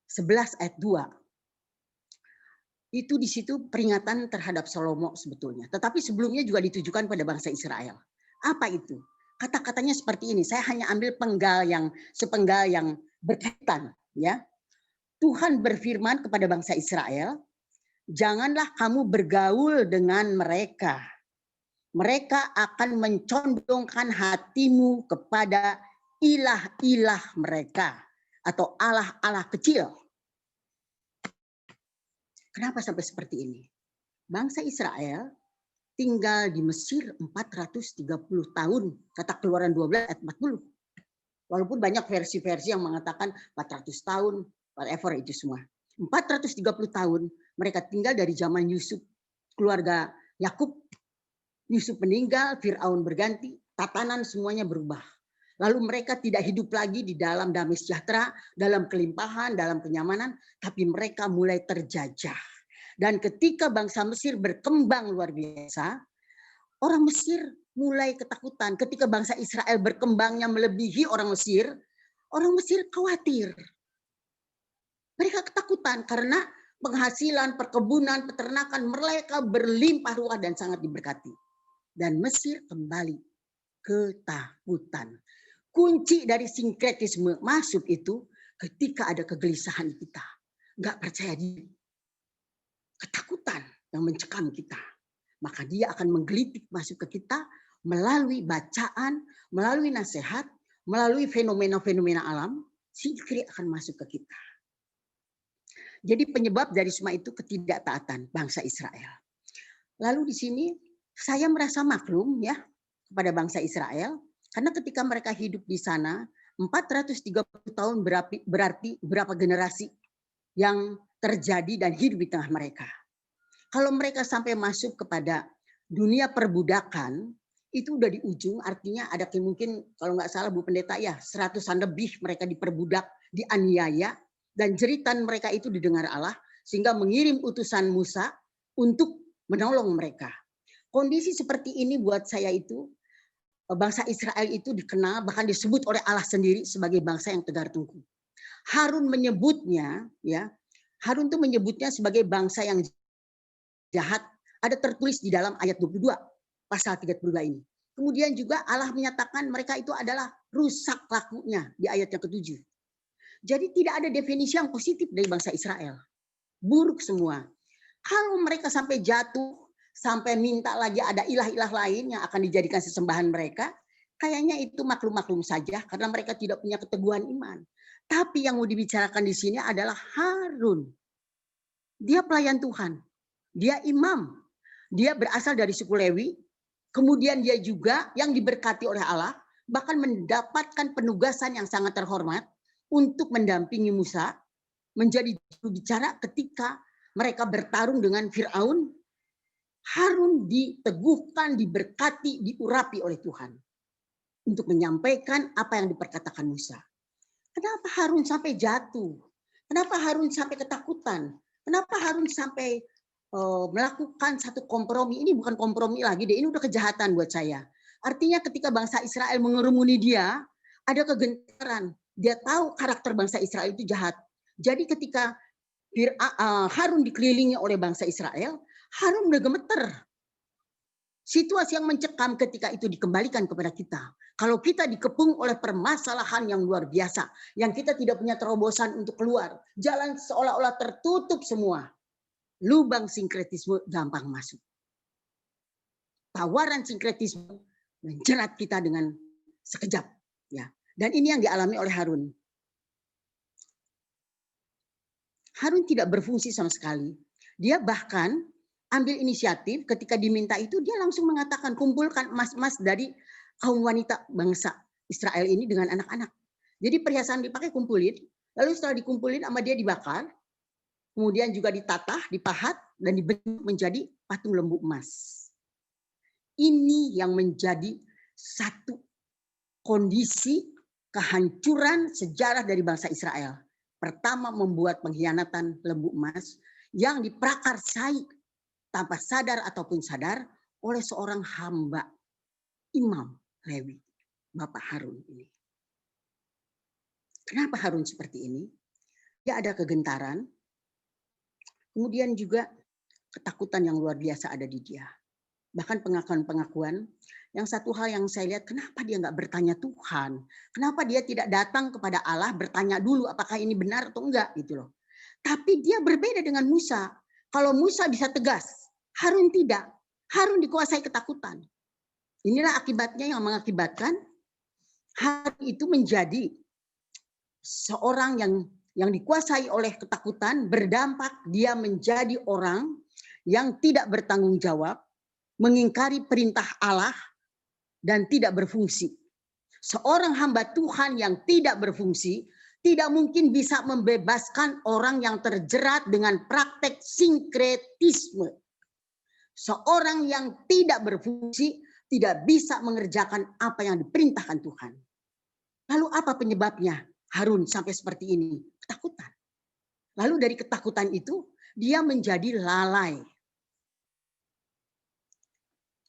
11 ayat 2, itu di situ peringatan terhadap Salomo sebetulnya. Tetapi sebelumnya juga ditujukan pada bangsa Israel. Apa itu? Kata-katanya seperti ini. Saya hanya ambil sepenggal yang berkaitan, ya. Tuhan berfirman kepada bangsa Israel, janganlah kamu bergaul dengan mereka. Mereka akan mencondongkan hatimu kepada ilah-ilah mereka atau allah-allah kecil. Kenapa sampai seperti ini? Bangsa Israel tinggal di Mesir 430 tahun, kata Keluaran 12 ayat 40. Walaupun banyak versi-versi yang mengatakan 400 tahun, whatever itu semua. 430 tahun mereka tinggal dari zaman Yusuf, keluarga Yakub. Yusuf meninggal, Firaun berganti, tatanan semuanya berubah. Lalu mereka tidak hidup lagi di dalam damai sejahtera, dalam kelimpahan, dalam kenyamanan, tapi mereka mulai terjajah. Dan ketika bangsa Mesir berkembang luar biasa, orang Mesir mulai ketakutan. Ketika bangsa Israel berkembangnya melebihi orang Mesir khawatir. Mereka ketakutan karena penghasilan, perkebunan, peternakan mereka berlimpah ruah dan sangat diberkati. Dan Mesir kembali ketakutan. Kunci dari sinkretisme masuk itu ketika ada kegelisahan kita. Nggak percaya diri. Ketakutan yang mencekam kita. Maka dia akan menggelitik masuk ke kita melalui bacaan, melalui nasihat, melalui fenomena-fenomena alam, sihir akan masuk ke kita. Jadi penyebab dari semua itu ketidaktaatan bangsa Israel. Lalu di sini saya merasa maklum ya kepada bangsa Israel, karena ketika mereka hidup di sana 430 tahun berarti berapa generasi yang terjadi dan hidup di tengah mereka. Kalau mereka sampai masuk kepada dunia perbudakan, itu udah di ujung, artinya ada mungkin kalau nggak salah Bu Pendeta ya 100-an lebih mereka diperbudak, dianiaya, dan jeritan mereka itu didengar Allah sehingga mengirim utusan Musa untuk menolong mereka. Kondisi seperti ini buat saya itu bangsa Israel itu dikenal bahkan disebut oleh Allah sendiri sebagai bangsa yang tegar tungku. Harun menyebutnya ya, Harun tuh menyebutnya sebagai bangsa yang jahat, ada tertulis di dalam ayat 22 pasal 32 ini. Kemudian juga Allah menyatakan mereka itu adalah rusak lakunya di ayat yang ke-7. Jadi tidak ada definisi yang positif dari bangsa Israel. Buruk semua. Kalau mereka sampai jatuh, sampai minta lagi ada ilah-ilah lain yang akan dijadikan sesembahan mereka, kayaknya itu maklum-maklum saja karena mereka tidak punya keteguhan iman. Tapi yang mau dibicarakan di sini adalah Harun. Dia pelayan Tuhan. Dia imam. Dia berasal dari suku Lewi. Kemudian dia juga yang diberkati oleh Allah, bahkan mendapatkan penugasan yang sangat terhormat untuk mendampingi Musa menjadi juru bicara ketika mereka bertarung dengan Firaun. Harun diteguhkan, diberkati, diurapi oleh Tuhan untuk menyampaikan apa yang diperkatakan Musa. Kenapa Harun sampai jatuh? Kenapa Harun sampai ketakutan? Kenapa Harun sampai melakukan satu kompromi? Ini bukan kompromi lagi deh, ini udah kejahatan buat saya. Artinya ketika bangsa Israel mengerumuni dia, ada kegentaran. Dia tahu karakter bangsa Israel itu jahat. Jadi ketika Harun dikelilingi oleh bangsa Israel, Harun udah gemeter. Situasi yang mencekam ketika itu dikembalikan kepada kita. Kalau kita dikepung oleh permasalahan yang luar biasa, yang kita tidak punya terobosan untuk keluar, jalan seolah-olah tertutup semua, lubang sinkretisme gampang masuk. Tawaran sinkretisme menjerat kita dengan sekejap, ya. Dan ini yang dialami oleh Harun. Harun tidak berfungsi sama sekali. Dia bahkan ambil inisiatif ketika diminta itu, dia langsung mengatakan kumpulkan emas-emas dari kaum wanita bangsa Israel ini dengan anak-anak. Jadi perhiasan dipakai kumpulin, lalu setelah dikumpulin sama dia dibakar, kemudian juga ditatah, dipahat, dan dibentuk menjadi patung lembu emas. Ini yang menjadi satu kondisi kehancuran sejarah dari bangsa Israel. Pertama membuat pengkhianatan lembu emas yang diprakarsai tanpa sadar ataupun sadar oleh seorang hamba Imam Lewi, Bapak Harun ini. Kenapa Harun seperti ini? Dia ada kegentaran, kemudian juga ketakutan yang luar biasa ada di dia. Bahkan pengakuan-pengakuan, yang satu hal yang saya lihat, kenapa dia nggak bertanya Tuhan? Kenapa dia tidak datang kepada Allah bertanya dulu apakah ini benar atau enggak gitu loh. Tapi dia berbeda dengan Musa. Kalau Musa bisa tegas, Harun tidak. Harun dikuasai ketakutan. Inilah akibatnya yang mengakibatkan Harun itu menjadi seorang yang dikuasai oleh ketakutan, berdampak dia menjadi orang yang tidak bertanggung jawab, mengingkari perintah Allah, dan tidak berfungsi. Seorang hamba Tuhan yang tidak berfungsi tidak mungkin bisa membebaskan orang yang terjerat dengan praktek sinkretisme. Seorang yang tidak berfungsi tidak bisa mengerjakan apa yang diperintahkan Tuhan. Lalu apa penyebabnya Harun sampai seperti ini? Ketakutan. Lalu dari ketakutan itu dia menjadi lalai.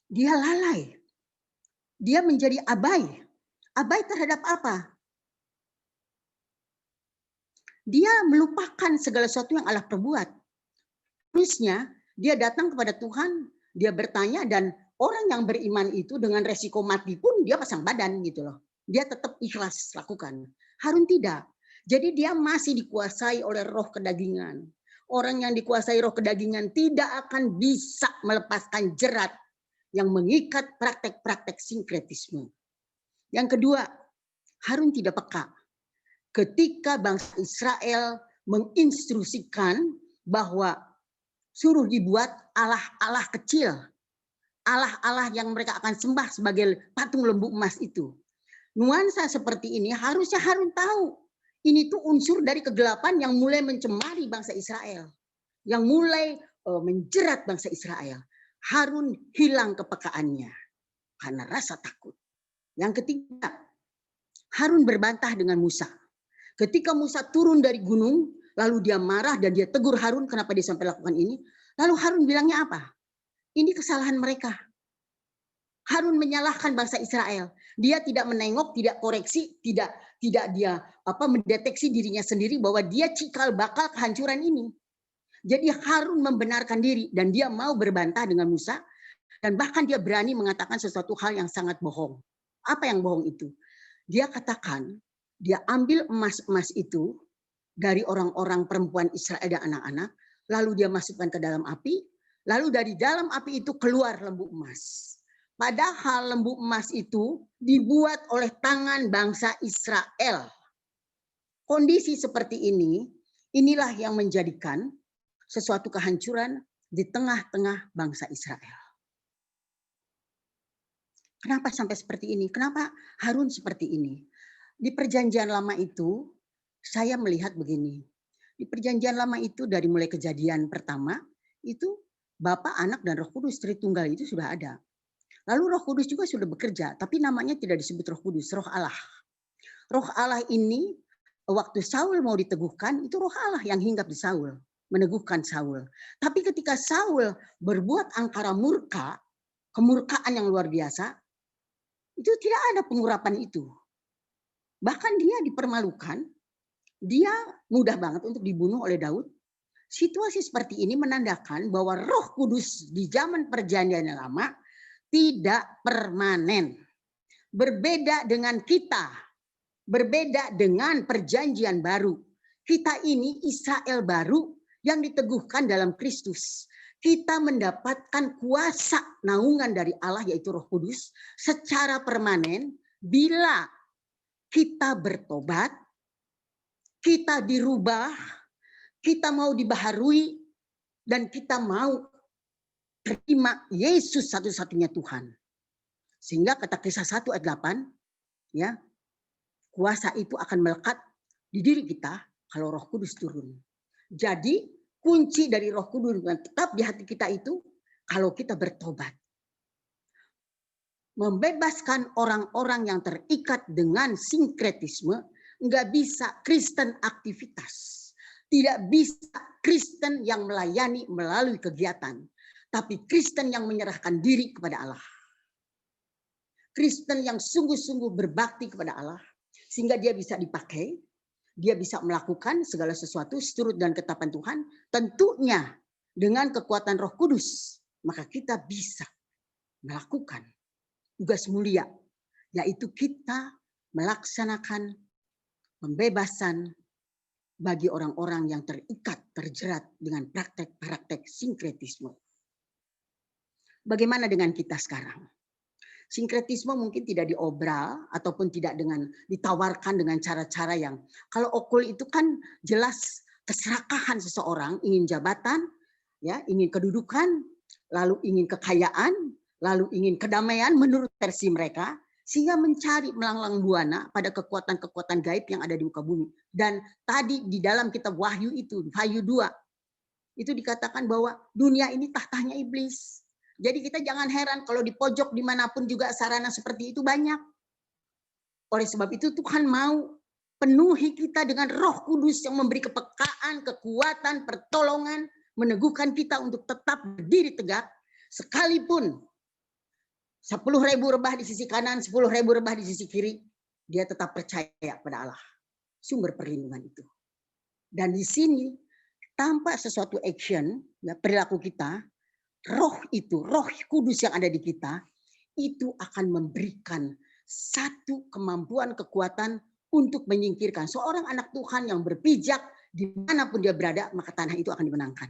Dia lalai. Dia menjadi abai. Abai terhadap apa? Dia melupakan segala sesuatu yang Allah perbuat. Terusnya dia datang kepada Tuhan, dia bertanya, dan orang yang beriman itu dengan resiko mati pun dia pasang badan gitu loh. Dia tetap ikhlas lakukan. Harun tidak. Jadi dia masih dikuasai oleh roh kedagingan. Orang yang dikuasai roh kedagingan tidak akan bisa melepaskan jerat yang mengikat praktek-praktek sinkretisme. Yang kedua, Harun tidak peka. Ketika bangsa Israel menginstruksikan bahwa suruh dibuat Allah-Allah kecil, Allah-Allah yang mereka akan sembah sebagai patung lembu emas itu. Nuansa seperti ini harusnya Harun tahu. Ini tuh unsur dari kegelapan yang mulai mencemari bangsa Israel. Yang mulai menjerat bangsa Israel. Harun hilang kepekaannya karena rasa takut. Yang ketiga, Harun berbantah dengan Musa. Ketika Musa turun dari gunung, lalu dia marah dan dia tegur Harun kenapa dia sampai lakukan ini. Lalu Harun bilangnya apa? Ini kesalahan mereka. Harun menyalahkan bangsa Israel. Dia tidak menengok, tidak koreksi, tidak dia mendeteksi dirinya sendiri bahwa dia cikal bakal kehancuran ini. Jadi Harun membenarkan diri dan dia mau berbantah dengan Musa dan bahkan dia berani mengatakan sesuatu hal yang sangat bohong. Apa yang bohong itu? Dia katakan dia ambil emas-emas itu dari orang-orang perempuan Israel dan anak-anak, lalu dia masukkan ke dalam api, lalu dari dalam api itu keluar lembu emas. Padahal lembu emas itu dibuat oleh tangan bangsa Israel. Kondisi seperti ini, inilah yang menjadikan sesuatu kehancuran di tengah-tengah bangsa Israel. Kenapa sampai seperti ini? Kenapa Harun seperti ini? Di perjanjian lama itu saya melihat begini. Di perjanjian lama itu dari mulai kejadian pertama itu Bapa, Anak, dan Roh Kudus Tritunggal itu sudah ada. Lalu Roh Kudus juga sudah bekerja, tapi namanya tidak disebut Roh Kudus, Roh Allah. Roh Allah ini waktu Saul mau diteguhkan, itu Roh Allah yang hinggap di Saul, meneguhkan Saul. Tapi ketika Saul berbuat angkara murka, kemurkaan yang luar biasa, itu tidak ada pengurapan itu. Bahkan dia dipermalukan, dia mudah banget untuk dibunuh oleh Daud. Situasi seperti ini menandakan bahwa Roh Kudus di zaman perjanjian yang lama tidak permanen. Berbeda dengan kita, berbeda dengan perjanjian baru. Kita ini Israel baru yang diteguhkan dalam Kristus. Kita mendapatkan kuasa naungan dari Allah yaitu Roh Kudus secara permanen bila kita bertobat, kita dirubah, kita mau dibaharui, dan kita mau terima Yesus satu-satunya Tuhan. Sehingga kata Kisah 1 ayat 8, ya, kuasa itu akan melekat di diri kita kalau Roh Kudus turun. Jadi kunci dari Roh Kudus yang tetap di hati kita itu kalau kita bertobat. Membebaskan orang-orang yang terikat dengan sinkretisme, nggak bisa Kristen aktivitas. Tidak bisa Kristen yang melayani melalui kegiatan. Tapi Kristen yang menyerahkan diri kepada Allah. Kristen yang sungguh-sungguh berbakti kepada Allah. Sehingga dia bisa dipakai. Dia bisa melakukan segala sesuatu seturut dan ketetapan Tuhan. Tentunya dengan kekuatan Roh Kudus. Maka kita bisa melakukan tugas mulia. Yaitu kita melaksanakan pembebasan bagi orang-orang yang terikat, terjerat dengan praktek-praktek sinkretisme. Bagaimana dengan kita sekarang? Sinkretisme mungkin tidak diobral ataupun tidak dengan ditawarkan dengan cara-cara yang, kalau okul itu kan jelas keserakahan seseorang, ingin jabatan, ya, ingin kedudukan, lalu ingin kekayaan, lalu ingin kedamaian menurut versi mereka, sehingga mencari melanglang buana pada kekuatan-kekuatan gaib yang ada di muka bumi. Dan tadi di dalam kitab Wahyu itu, Wahyu 2, itu dikatakan bahwa dunia ini tahtanya iblis. Jadi kita jangan heran kalau di pojok dimanapun juga sarana seperti itu banyak. Oleh sebab itu Tuhan mau penuhi kita dengan Roh Kudus yang memberi kepekaan, kekuatan, pertolongan, meneguhkan kita untuk tetap berdiri tegak, sekalipun 10.000 rebah di sisi kanan, 10.000 rebah di sisi kiri, dia tetap percaya pada Allah, sumber perlindungan itu. Dan di sini tanpa sesuatu action, ya, perilaku kita, Roh itu, Roh Kudus yang ada di kita, itu akan memberikan satu kemampuan, kekuatan untuk menyingkirkan seorang anak Tuhan yang berpijak dimanapun dia berada, maka tanah itu akan dimenangkan.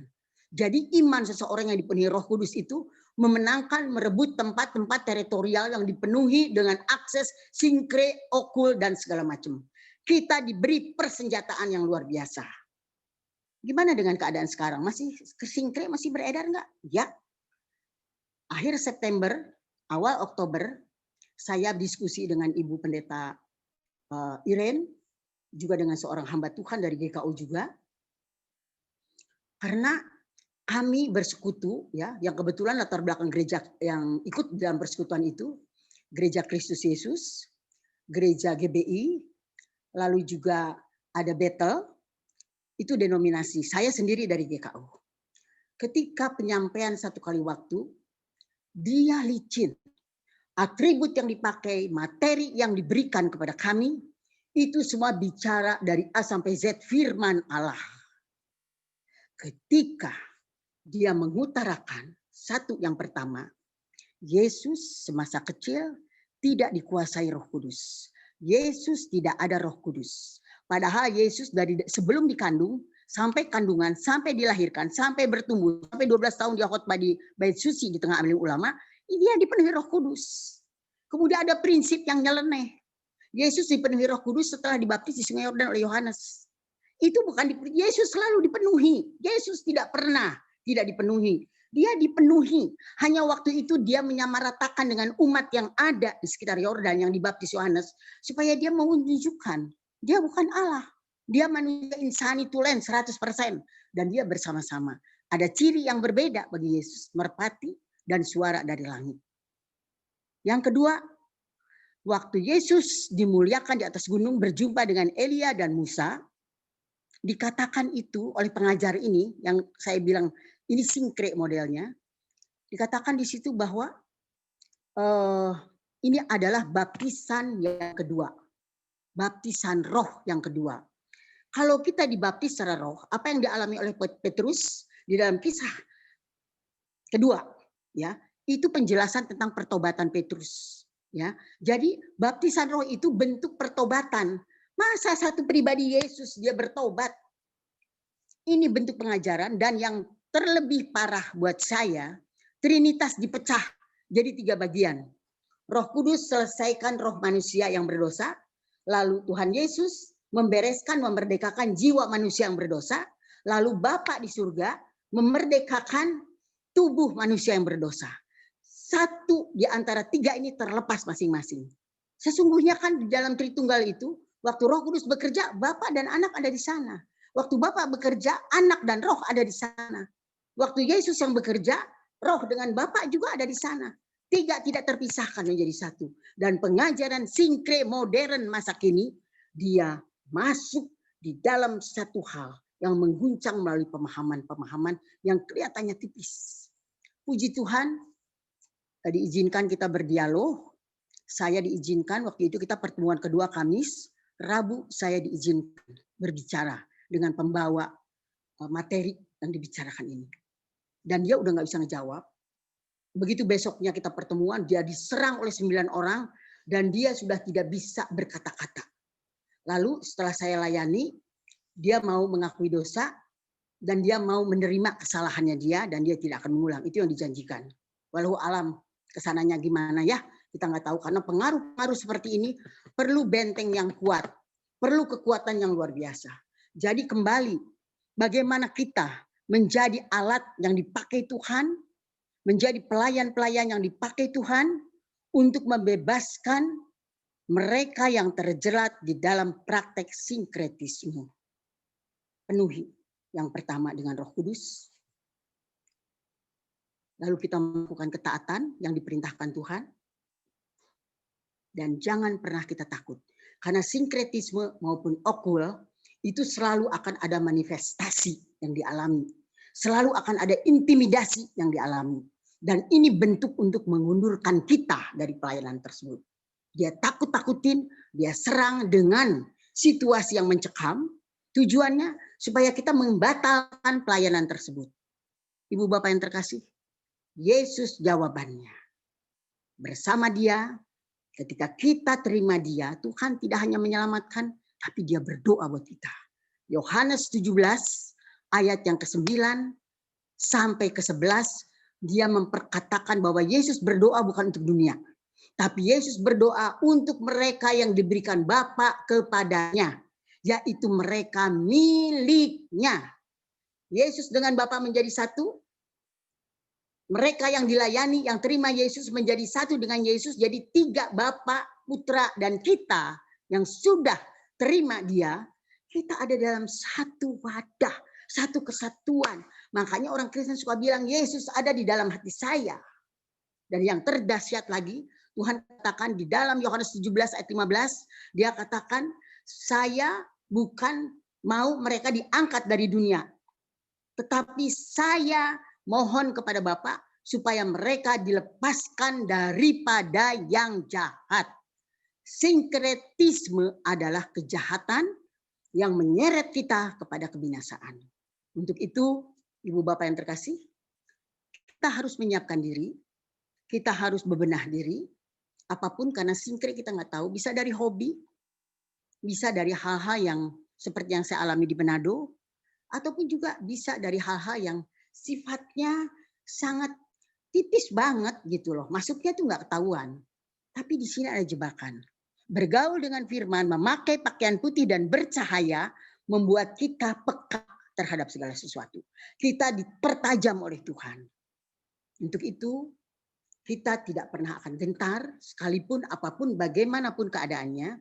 Jadi iman seseorang yang dipenuhi Roh Kudus itu memenangkan, merebut tempat-tempat teritorial yang dipenuhi dengan akses sinkre, okul, dan segala macam. Kita diberi persenjataan yang luar biasa. Gimana dengan keadaan sekarang? Masih sinkre masih beredar nggak? Ya. Akhir September, awal Oktober, saya diskusi dengan Ibu Pendeta Irene, juga dengan seorang hamba Tuhan dari GKU juga. Karena kami bersekutu, ya, yang kebetulan latar belakang gereja yang ikut dalam persekutuan itu, Gereja Kristus Yesus, Gereja GBI, lalu juga ada Bethel, itu denominasi. Saya sendiri dari GKU. Ketika penyampaian satu kali waktu, dia licin. Atribut yang dipakai, materi yang diberikan kepada kami, itu semua bicara dari A sampai Z firman Allah. Ketika dia mengutarakan satu yang pertama, Yesus semasa kecil tidak dikuasai Roh Kudus. Yesus tidak ada Roh Kudus. Padahal Yesus dari sebelum dikandung sampai kandungan, sampai dilahirkan, sampai bertumbuh, sampai 12 tahun dia khotbah di Bait Suci di tengah alim ulama, dia dipenuhi Roh Kudus. Kemudian ada prinsip yang nyeleneh. Yesus dipenuhi Roh Kudus setelah dibaptis di Sungai Yordan oleh Yohanes. Itu bukan Yesus selalu dipenuhi. Yesus tidak pernah tidak dipenuhi. Dia dipenuhi. Hanya waktu itu dia menyamaratakan dengan umat yang ada di sekitar Yordan yang dibaptis Yohanes. Supaya dia mau menunjukkan. Dia bukan Allah. Dia manusia insani tulen 100%. Dan dia bersama-sama. Ada ciri yang berbeda bagi Yesus. Merpati dan suara dari langit. Yang kedua, waktu Yesus dimuliakan di atas gunung berjumpa dengan Elia dan Musa, dikatakan itu oleh pengajar ini, yang saya bilang ini sinkre modelnya, dikatakan di situ bahwa ini adalah baptisan yang kedua, baptisan roh yang kedua. Kalau kita dibaptis secara roh, apa yang dialami oleh Petrus di dalam kisah kedua, ya, itu penjelasan tentang pertobatan Petrus. Ya, jadi baptisan roh itu bentuk pertobatan. Masa satu pribadi Yesus dia bertobat? Ini bentuk pengajaran, dan yang terlebih parah buat saya, Trinitas dipecah jadi 3 bagian. Roh Kudus selesaikan roh manusia yang berdosa, lalu Tuhan Yesus membereskan, memerdekakan jiwa manusia yang berdosa, lalu Bapa di surga memerdekakan tubuh manusia yang berdosa. Satu di antara 3 ini terlepas masing-masing. Sesungguhnya kan di dalam Tritunggal itu, waktu Roh Kudus bekerja, Bapa dan Anak ada di sana. Waktu Bapa bekerja, Anak dan Roh ada di sana. Waktu Yesus yang bekerja, Roh dengan Bapa juga ada di sana. 3 tidak terpisahkan menjadi satu. Dan pengajaran sinkre modern masa kini, dia masuk di dalam satu hal yang mengguncang melalui pemahaman-pemahaman yang kelihatannya tipis. Puji Tuhan, diizinkan kita berdialog. Saya diizinkan, waktu itu kita pertemuan kedua Kamis, Rabu saya diizinkan berbicara dengan pembawa materi yang dibicarakan ini. Dan dia udah nggak bisa ngejawab. Begitu besoknya kita pertemuan, dia diserang oleh 9 orang dan dia sudah tidak bisa berkata-kata. Lalu setelah saya layani, dia mau mengakui dosa dan dia mau menerima kesalahannya dia dan dia tidak akan mengulang. Itu yang dijanjikan. Walau alam kesananya gimana ya, kita nggak tahu, karena pengaruh-pengaruh seperti ini perlu benteng yang kuat, perlu kekuatan yang luar biasa. Jadi kembali, bagaimana kita menjadi alat yang dipakai Tuhan, menjadi pelayan-pelayan yang dipakai Tuhan untuk membebaskan mereka yang terjerat di dalam praktek sinkretisme. Penuhi yang pertama dengan Roh Kudus. Lalu kita melakukan ketaatan yang diperintahkan Tuhan. Dan jangan pernah kita takut. Karena sinkretisme maupun okul itu selalu akan ada manifestasi yang dialami. Selalu akan ada intimidasi yang dialami. Dan ini bentuk untuk mengundurkan kita dari pelayanan tersebut. Dia takut-takutin, dia serang dengan situasi yang mencekam. Tujuannya supaya kita membatalkan pelayanan tersebut. Ibu Bapak yang terkasih, Yesus jawabannya. Bersama dia, ketika kita terima dia, Tuhan tidak hanya menyelamatkan, tapi dia berdoa buat kita. Yohanes 17 ayat yang ke-9 sampai ke-11, dia memperkatakan bahwa Yesus berdoa bukan untuk dunia. Tapi Yesus berdoa untuk mereka yang diberikan Bapa kepadanya, yaitu mereka miliknya. Yesus dengan Bapa menjadi satu. Mereka yang dilayani, yang terima Yesus menjadi satu dengan Yesus. Jadi 3, Bapa, Putra, dan kita yang sudah terima dia. Kita ada dalam satu wadah, satu kesatuan. Makanya orang Kristen suka bilang Yesus ada di dalam hati saya. Dan yang terdahsyat lagi, Tuhan katakan di dalam Yohanes 17 ayat 15, dia katakan, saya bukan mau mereka diangkat dari dunia. Tetapi saya mohon kepada Bapa supaya mereka dilepaskan daripada yang jahat. Sinkretisme adalah kejahatan yang menyeret kita kepada kebinasaan. Untuk itu, Ibu Bapak yang terkasih, kita harus menyiapkan diri, kita harus bebenah diri, apapun, karena sinkret kita nggak tahu, bisa dari hobi, bisa dari hal-hal yang seperti yang saya alami di Manado, ataupun juga bisa dari hal-hal yang sifatnya sangat tipis banget gitu loh. Masuknya tuh nggak ketahuan. Tapi di sini ada jebakan. Bergaul dengan firman, memakai pakaian putih dan bercahaya, membuat kita peka terhadap segala sesuatu. Kita dipertajam oleh Tuhan. Untuk itu, kita tidak pernah akan gentar, sekalipun apapun bagaimanapun keadaannya,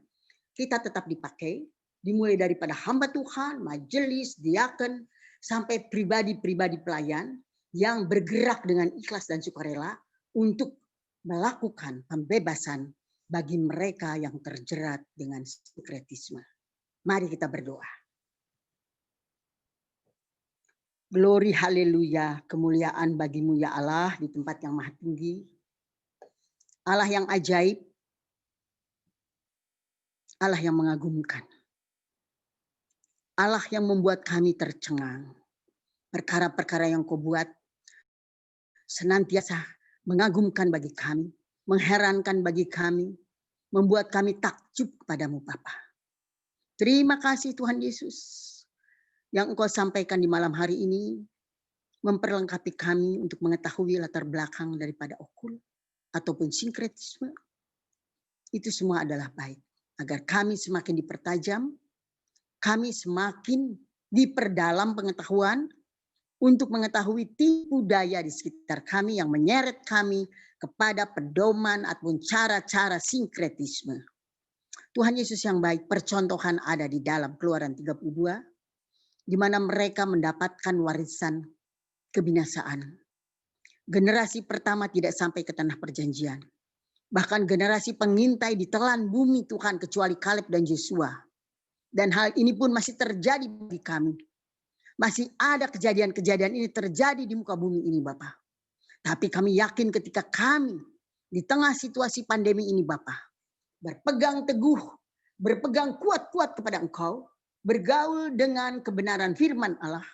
kita tetap dipakai, dimulai daripada hamba Tuhan, majelis, diaken, sampai pribadi-pribadi pelayan yang bergerak dengan ikhlas dan sukarela untuk melakukan pembebasan bagi mereka yang terjerat dengan sinkretisme. Mari kita berdoa. Glory haleluya, kemuliaan bagimu ya Allah di tempat yang maha tinggi. Allah yang ajaib, Allah yang mengagumkan. Allah yang membuat kami tercengang. Perkara-perkara yang kau buat senantiasa mengagumkan bagi kami, mengherankan bagi kami, membuat kami takjub kepadamu Bapa. Terima kasih Tuhan Yesus yang Engkau sampaikan di malam hari ini, memperlengkapi kami untuk mengetahui latar belakang daripada okul ataupun sinkretisme. Itu semua adalah baik, agar kami semakin dipertajam, kami semakin diperdalam pengetahuan untuk mengetahui tipu daya di sekitar kami yang menyeret kami kepada pedoman ataupun cara-cara sinkretisme. Tuhan Yesus yang baik, percontohan ada di dalam Keluaran 32, di mana mereka mendapatkan warisan kebinasaan. Generasi pertama tidak sampai ke tanah perjanjian. Bahkan generasi pengintai ditelan bumi Tuhan kecuali Kaleb dan Yosua. Dan hal ini pun masih terjadi bagi kami. Masih ada kejadian-kejadian ini terjadi di muka bumi ini Bapak. Tapi kami yakin ketika kami di tengah situasi pandemi ini Bapak, berpegang teguh, berpegang kuat-kuat kepada Engkau, bergaul dengan kebenaran firman Allah,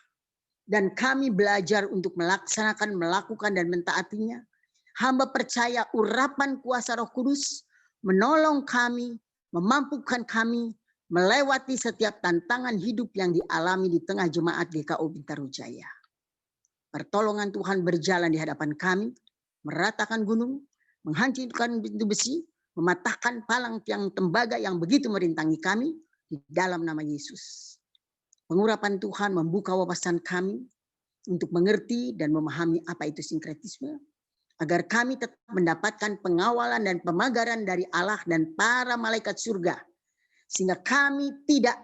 dan kami belajar untuk melaksanakan, melakukan, dan mentaatinya. Hamba percaya urapan kuasa Roh Kudus menolong kami, memampukan kami, melewati setiap tantangan hidup yang dialami di tengah jemaat GKO Bintaro Jaya. Pertolongan Tuhan berjalan di hadapan kami, meratakan gunung, menghancurkan pintu besi, mematahkan palang tiang tembaga yang begitu merintangi kami di dalam nama Yesus. Pengurapan Tuhan membuka wawasan kami untuk mengerti dan memahami apa itu sinkretisme, agar kami tetap mendapatkan pengawalan dan pemagaran dari Allah dan para malaikat surga, sehingga kami tidak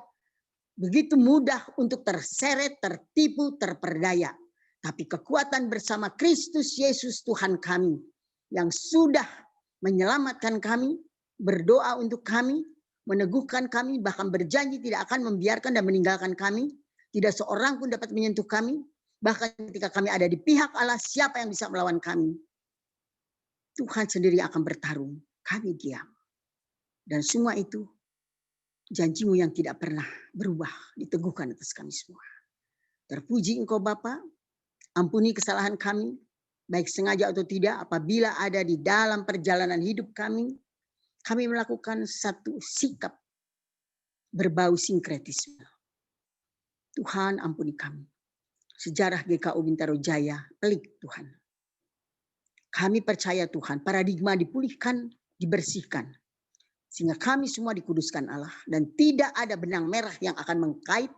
begitu mudah untuk terseret, tertipu, terperdaya. Tapi kekuatan bersama Kristus Yesus Tuhan kami yang sudah menyelamatkan kami, berdoa untuk kami, meneguhkan kami, bahkan berjanji tidak akan membiarkan dan meninggalkan kami. Tidak seorang pun dapat menyentuh kami. Bahkan ketika kami ada di pihak Allah, siapa yang bisa melawan kami? Tuhan sendiri akan bertarung. Kami diam. Dan semua itu janjimu yang tidak pernah berubah diteguhkan atas kami semua. Terpuji Engkau Bapa, ampuni kesalahan kami, baik sengaja atau tidak, apabila ada di dalam perjalanan hidup kami melakukan satu sikap berbau sinkretisme. Tuhan ampuni kami. Sejarah GKO Bintaro Jaya pelik Tuhan. Kami percaya Tuhan, paradigma dipulihkan, dibersihkan. Sehingga kami semua dikuduskan Allah. Dan tidak ada benang merah yang akan mengkait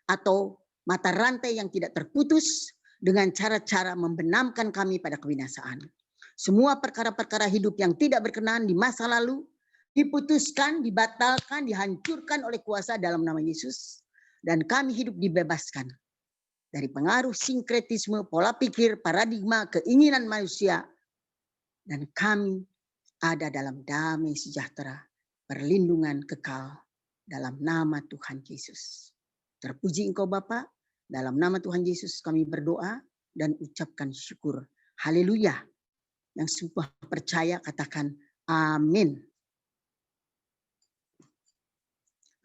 atau mata rantai yang tidak terputus dengan cara-cara membenamkan kami pada kebinasaan. Semua perkara-perkara hidup yang tidak berkenan di masa lalu diputuskan, dibatalkan, dihancurkan oleh kuasa dalam nama Yesus. Dan kami hidup dibebaskan dari pengaruh sinkretisme, pola pikir, paradigma, keinginan manusia. Dan kami ada dalam damai sejahtera, perlindungan kekal dalam nama Tuhan Yesus. Terpuji Engkau Bapa, dalam nama Tuhan Yesus kami berdoa dan ucapkan syukur. Haleluya. Yang semua percaya katakan amin.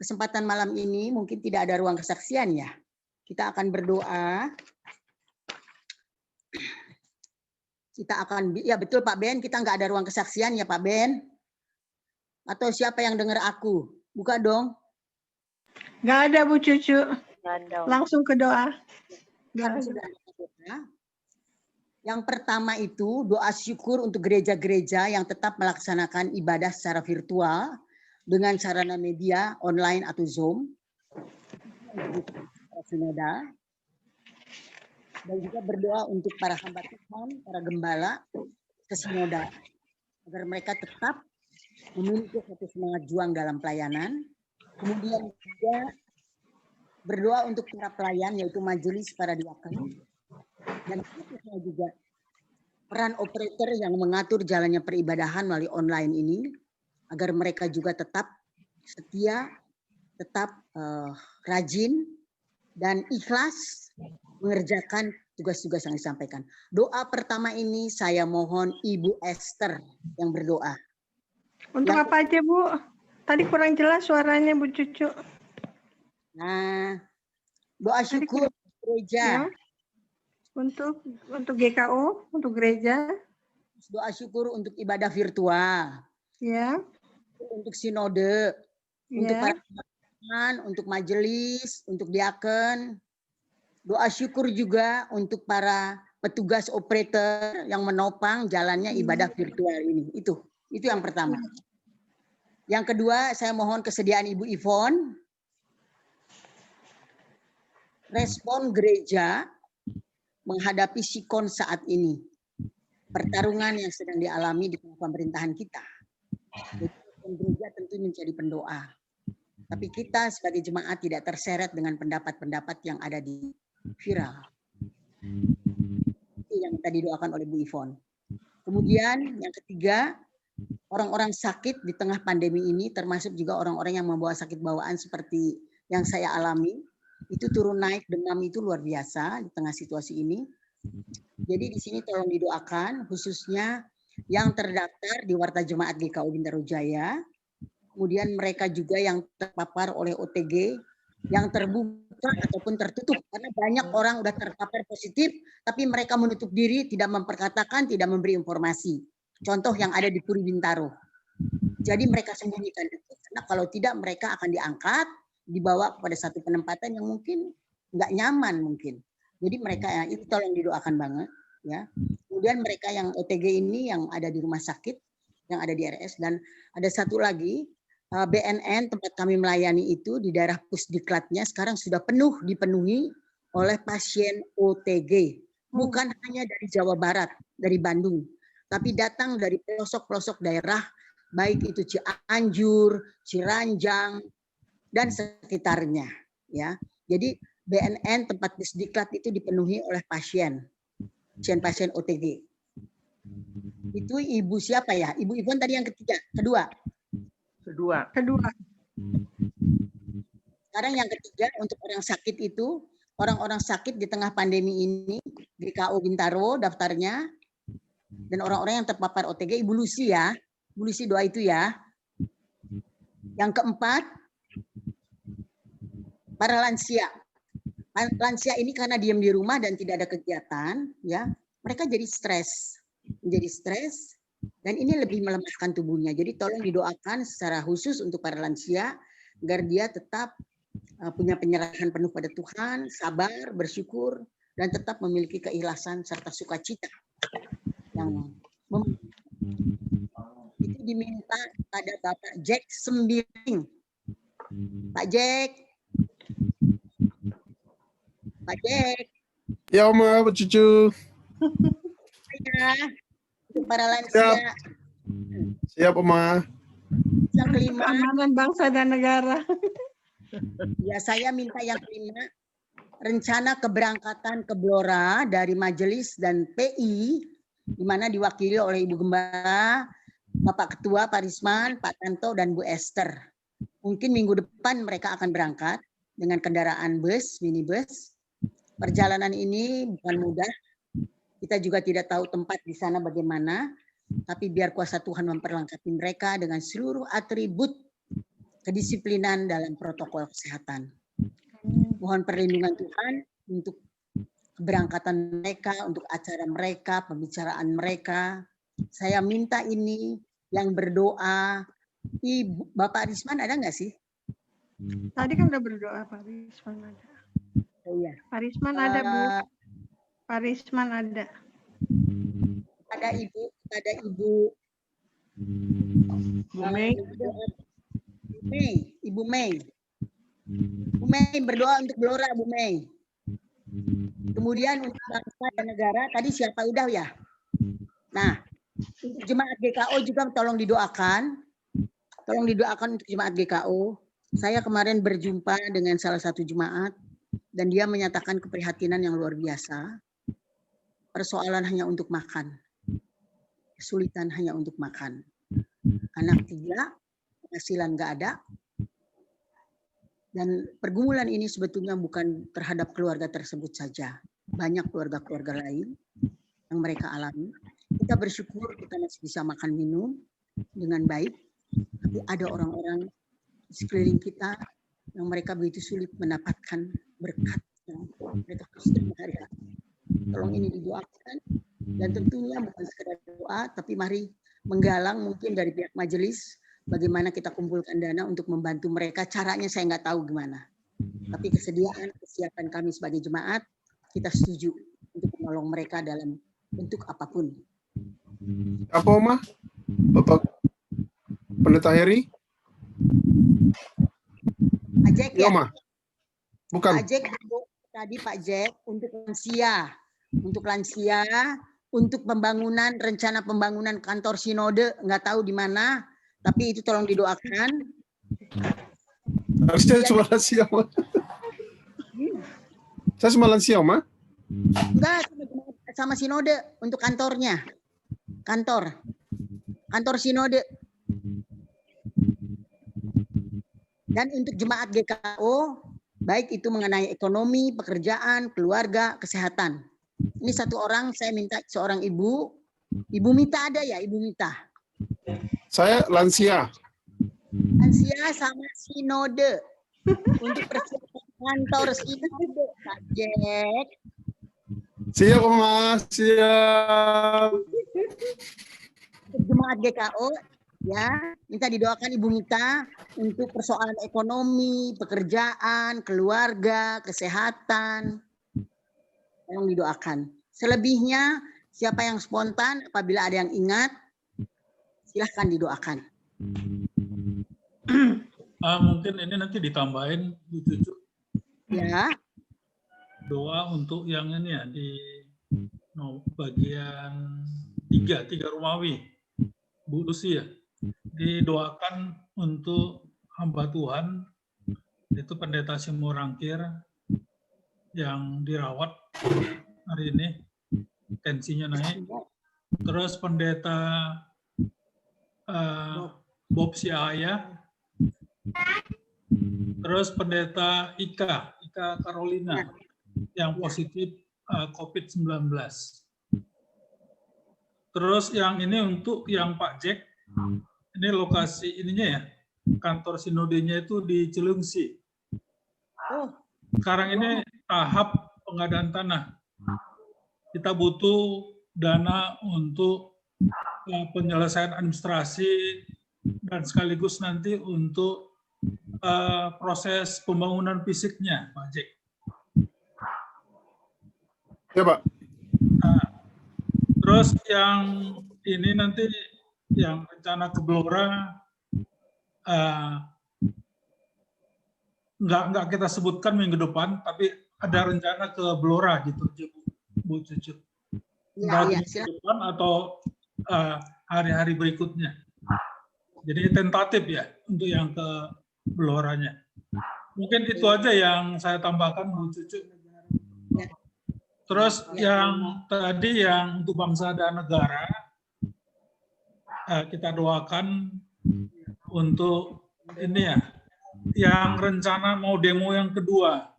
Kesempatan malam ini mungkin tidak ada ruang kesaksian ya. Kita akan berdoa. Kita akan, ya betul Pak Ben, kita nggak ada ruang kesaksian ya Pak Ben. Atau siapa yang dengar aku? Buka dong. Nggak ada Bu Cucu. Langsung ke doa. Yang pertama itu doa syukur untuk gereja-gereja yang tetap melaksanakan ibadah secara virtual dengan sarana media online atau Zoom. dan juga berdoa untuk para hamba Tuhan, para gembala, kesinoda, agar mereka tetap memiliki satu semangat juang dalam pelayanan. Kemudian juga berdoa untuk para pelayan, yaitu majelis para diakon, dan khususnya juga peran operator yang mengatur jalannya peribadahan melalui online ini, agar mereka juga tetap setia, tetap rajin, dan ikhlas mengerjakan tugas-tugas yang disampaikan. Doa pertama ini saya mohon Ibu Esther yang berdoa. Untuk apa aja, Bu? Tadi kurang jelas suaranya, Bu Cucu. Nah, doa syukur gereja. Ya. Untuk GKO, untuk gereja. Doa syukur untuk ibadah virtual. Ya. Untuk sinode. Untuk Ya. para teman, untuk majelis, untuk diaken. Doa syukur juga untuk para petugas operator yang menopang jalannya ibadah virtual ini. Itu yang pertama. Yang kedua, saya mohon kesediaan Ibu Ivon. Respon gereja menghadapi sikon saat ini. Pertarungan yang sedang dialami di tengah pemerintahan kita. Gereja tentu menjadi pendoa. Tapi kita sebagai jemaat tidak terseret dengan pendapat-pendapat yang ada di viral. Itu yang tadi didoakan oleh Bu Ivon. Kemudian yang ketiga, orang-orang sakit di tengah pandemi ini, termasuk juga orang-orang yang membawa sakit bawaan seperti yang saya alami, itu turun naik demam itu luar biasa di tengah situasi ini. Jadi di sini tolong didoakan, khususnya yang terdaftar di Warta Jemaat GKO Bintaro Jaya, kemudian mereka juga yang terpapar oleh OTG, yang terbuka ataupun tertutup, karena banyak orang udah terpapar positif, tapi mereka menutup diri, tidak memperkatakan, tidak memberi informasi. Contoh yang ada di Puri Bintaro. Jadi mereka sembunyikan itu, karena kalau tidak mereka akan diangkat, dibawa kepada satu penempatan yang mungkin nggak nyaman mungkin. Jadi mereka itu tolong didoakan banget, ya. Kemudian mereka yang OTG ini yang ada di rumah sakit, yang ada di RS, dan ada satu lagi BNN tempat kami melayani itu di daerah Pusdiklatnya sekarang sudah dipenuhi oleh pasien OTG. Bukan hanya dari Jawa Barat, dari Bandung, tapi datang dari pelosok-pelosok daerah, baik itu Cianjur, Ciranjang, dan sekitarnya, ya. Jadi BNN tempat Pusdiklat itu dipenuhi oleh pasien OTG. Itu Ibu siapa ya? Ibu Ivon tadi yang kedua. Sekarang yang ketiga untuk orang sakit itu, orang-orang sakit di tengah pandemi ini, GKO Bintaro daftarnya, dan orang-orang yang terpapar OTG, Ibu Lucy ya. Ibu Lucy doa itu ya. Yang keempat, para lansia. Lansia ini karena diam di rumah dan tidak ada kegiatan, ya, mereka jadi stres, dan ini lebih melemahkan tubuhnya. Jadi tolong didoakan secara khusus untuk para lansia agar dia tetap punya penyerahan penuh pada Tuhan, sabar, bersyukur, dan tetap memiliki keikhlasan serta sukacita. Yang itu diminta pada Bapak Jack Sembiring. Pak Jack. Ya, Oma, Bu Cucu. Ya, untuk para lansia. Siap, Oma. Yang kelima, keamanan bangsa dan negara. Ya, saya minta yang kelima, rencana keberangkatan ke Blora dari Majelis dan PI, di mana diwakili oleh Ibu Gembala, Bapak Ketua, Pak Risman, Pak Tanto, dan Bu Esther. Mungkin minggu depan mereka akan berangkat dengan kendaraan bus, minibus. Perjalanan ini bukan mudah. Kita juga tidak tahu tempat di sana bagaimana, tapi biar kuasa Tuhan memperlengkapi mereka dengan seluruh atribut kedisiplinan dalam protokol kesehatan. Mohon perlindungan Tuhan untuk keberangkatan mereka, untuk acara mereka, pembicaraan mereka. Saya minta ini yang berdoa. Ibu, Bapak Risman ada nggak sih? Tadi kan udah berdoa, Pak Risman ada. Oh iya. Pak Risman ada, Bu. Pak Risman ada. Ada Ibu Mei. Ibu Mei berdoa untuk Blora, Bu Mei. Kemudian untuk bangsa dan negara, tadi siapa udah ya? Nah, untuk jemaat GKO juga tolong didoakan. Tolong didoakan untuk jemaat GKO. Saya kemarin berjumpa dengan salah satu jemaat dan dia menyatakan keprihatinan yang luar biasa. Persoalan hanya untuk makan. Kesulitan hanya untuk makan. Anak 3, penghasilan nggak ada. Dan pergumulan ini sebetulnya bukan terhadap keluarga tersebut saja. Banyak keluarga-keluarga lain yang mereka alami. Kita bersyukur kita masih bisa makan minum dengan baik. Tapi ada orang-orang di sekeliling kita yang mereka begitu sulit mendapatkan berkat yang mereka harus terima hari-hari. Tolong ini didoakan. Dan tentunya bukan sekedar doa, tapi mari menggalang mungkin dari pihak majelis bagaimana kita kumpulkan dana untuk membantu mereka. Caranya saya nggak tahu gimana. Tapi kesiapan kami sebagai jemaat, kita setuju untuk menolong mereka dalam bentuk apapun. Apa, Oma? Bapak Pendeta Heri? Pak Jack Ya, ya? Oma. Bukan. Pak Jack, tadi Pak Jack untuk lansia, untuk pembangunan, rencana pembangunan kantor sinode, nggak tahu di mana, tapi itu tolong didoakan. Harusnya cuma lansia, Oma. Saya cuma lansia, Oma. Enggak, sama sinode untuk kantornya. Kantor sinode. Dan untuk jemaat GKO, baik itu mengenai ekonomi, pekerjaan, keluarga, kesehatan. Ini satu orang, saya minta seorang ibu. Ibu Mita ada ya, Ibu Mita? Saya lansia. Lansia sama sinode. Untuk persiapan kantor sinode, Pak Jack. Siap, Oma. Siap. Untuk jemaat GKO, ya, minta didoakan Ibu Mita untuk persoalan ekonomi, pekerjaan, keluarga, kesehatan. Tolong didoakan. Selebihnya, siapa yang spontan, apabila ada yang ingat, silahkan didoakan. Mungkin ini nanti ditambahin, Bu Cucu. Ya. Doa untuk yang ini ya, di bagian 3 Romawi. Bu Lucy ya. Didoakan untuk hamba Tuhan, itu Pendeta Simo Rangkir, yang dirawat hari ini, tensinya naik. Terus Pendeta Bob Siaya, terus Pendeta Ika Carolina yang positif COVID-19. Terus yang ini untuk yang Pak Jack, ini lokasi ininya ya, kantor sinodenya itu di Cilengsi. Sekarang ini tahap pengadaan tanah. Kita butuh dana untuk penyelesaian administrasi dan sekaligus nanti untuk proses pembangunan fisiknya, Pak Jack. Ya, Pak. Terus yang ini nanti yang rencana ke Blora nggak kita sebutkan minggu depan, tapi ada rencana ke Blora gitu, Bu Cucu. Ya, Minggu depan atau hari-hari berikutnya. Jadi tentatif ya untuk yang ke Bloranya. Mungkin itu aja yang saya tambahkan, Bu Cucu. Terus yang tadi yang untuk bangsa dan negara, kita doakan untuk ini ya, yang rencana mau demo yang kedua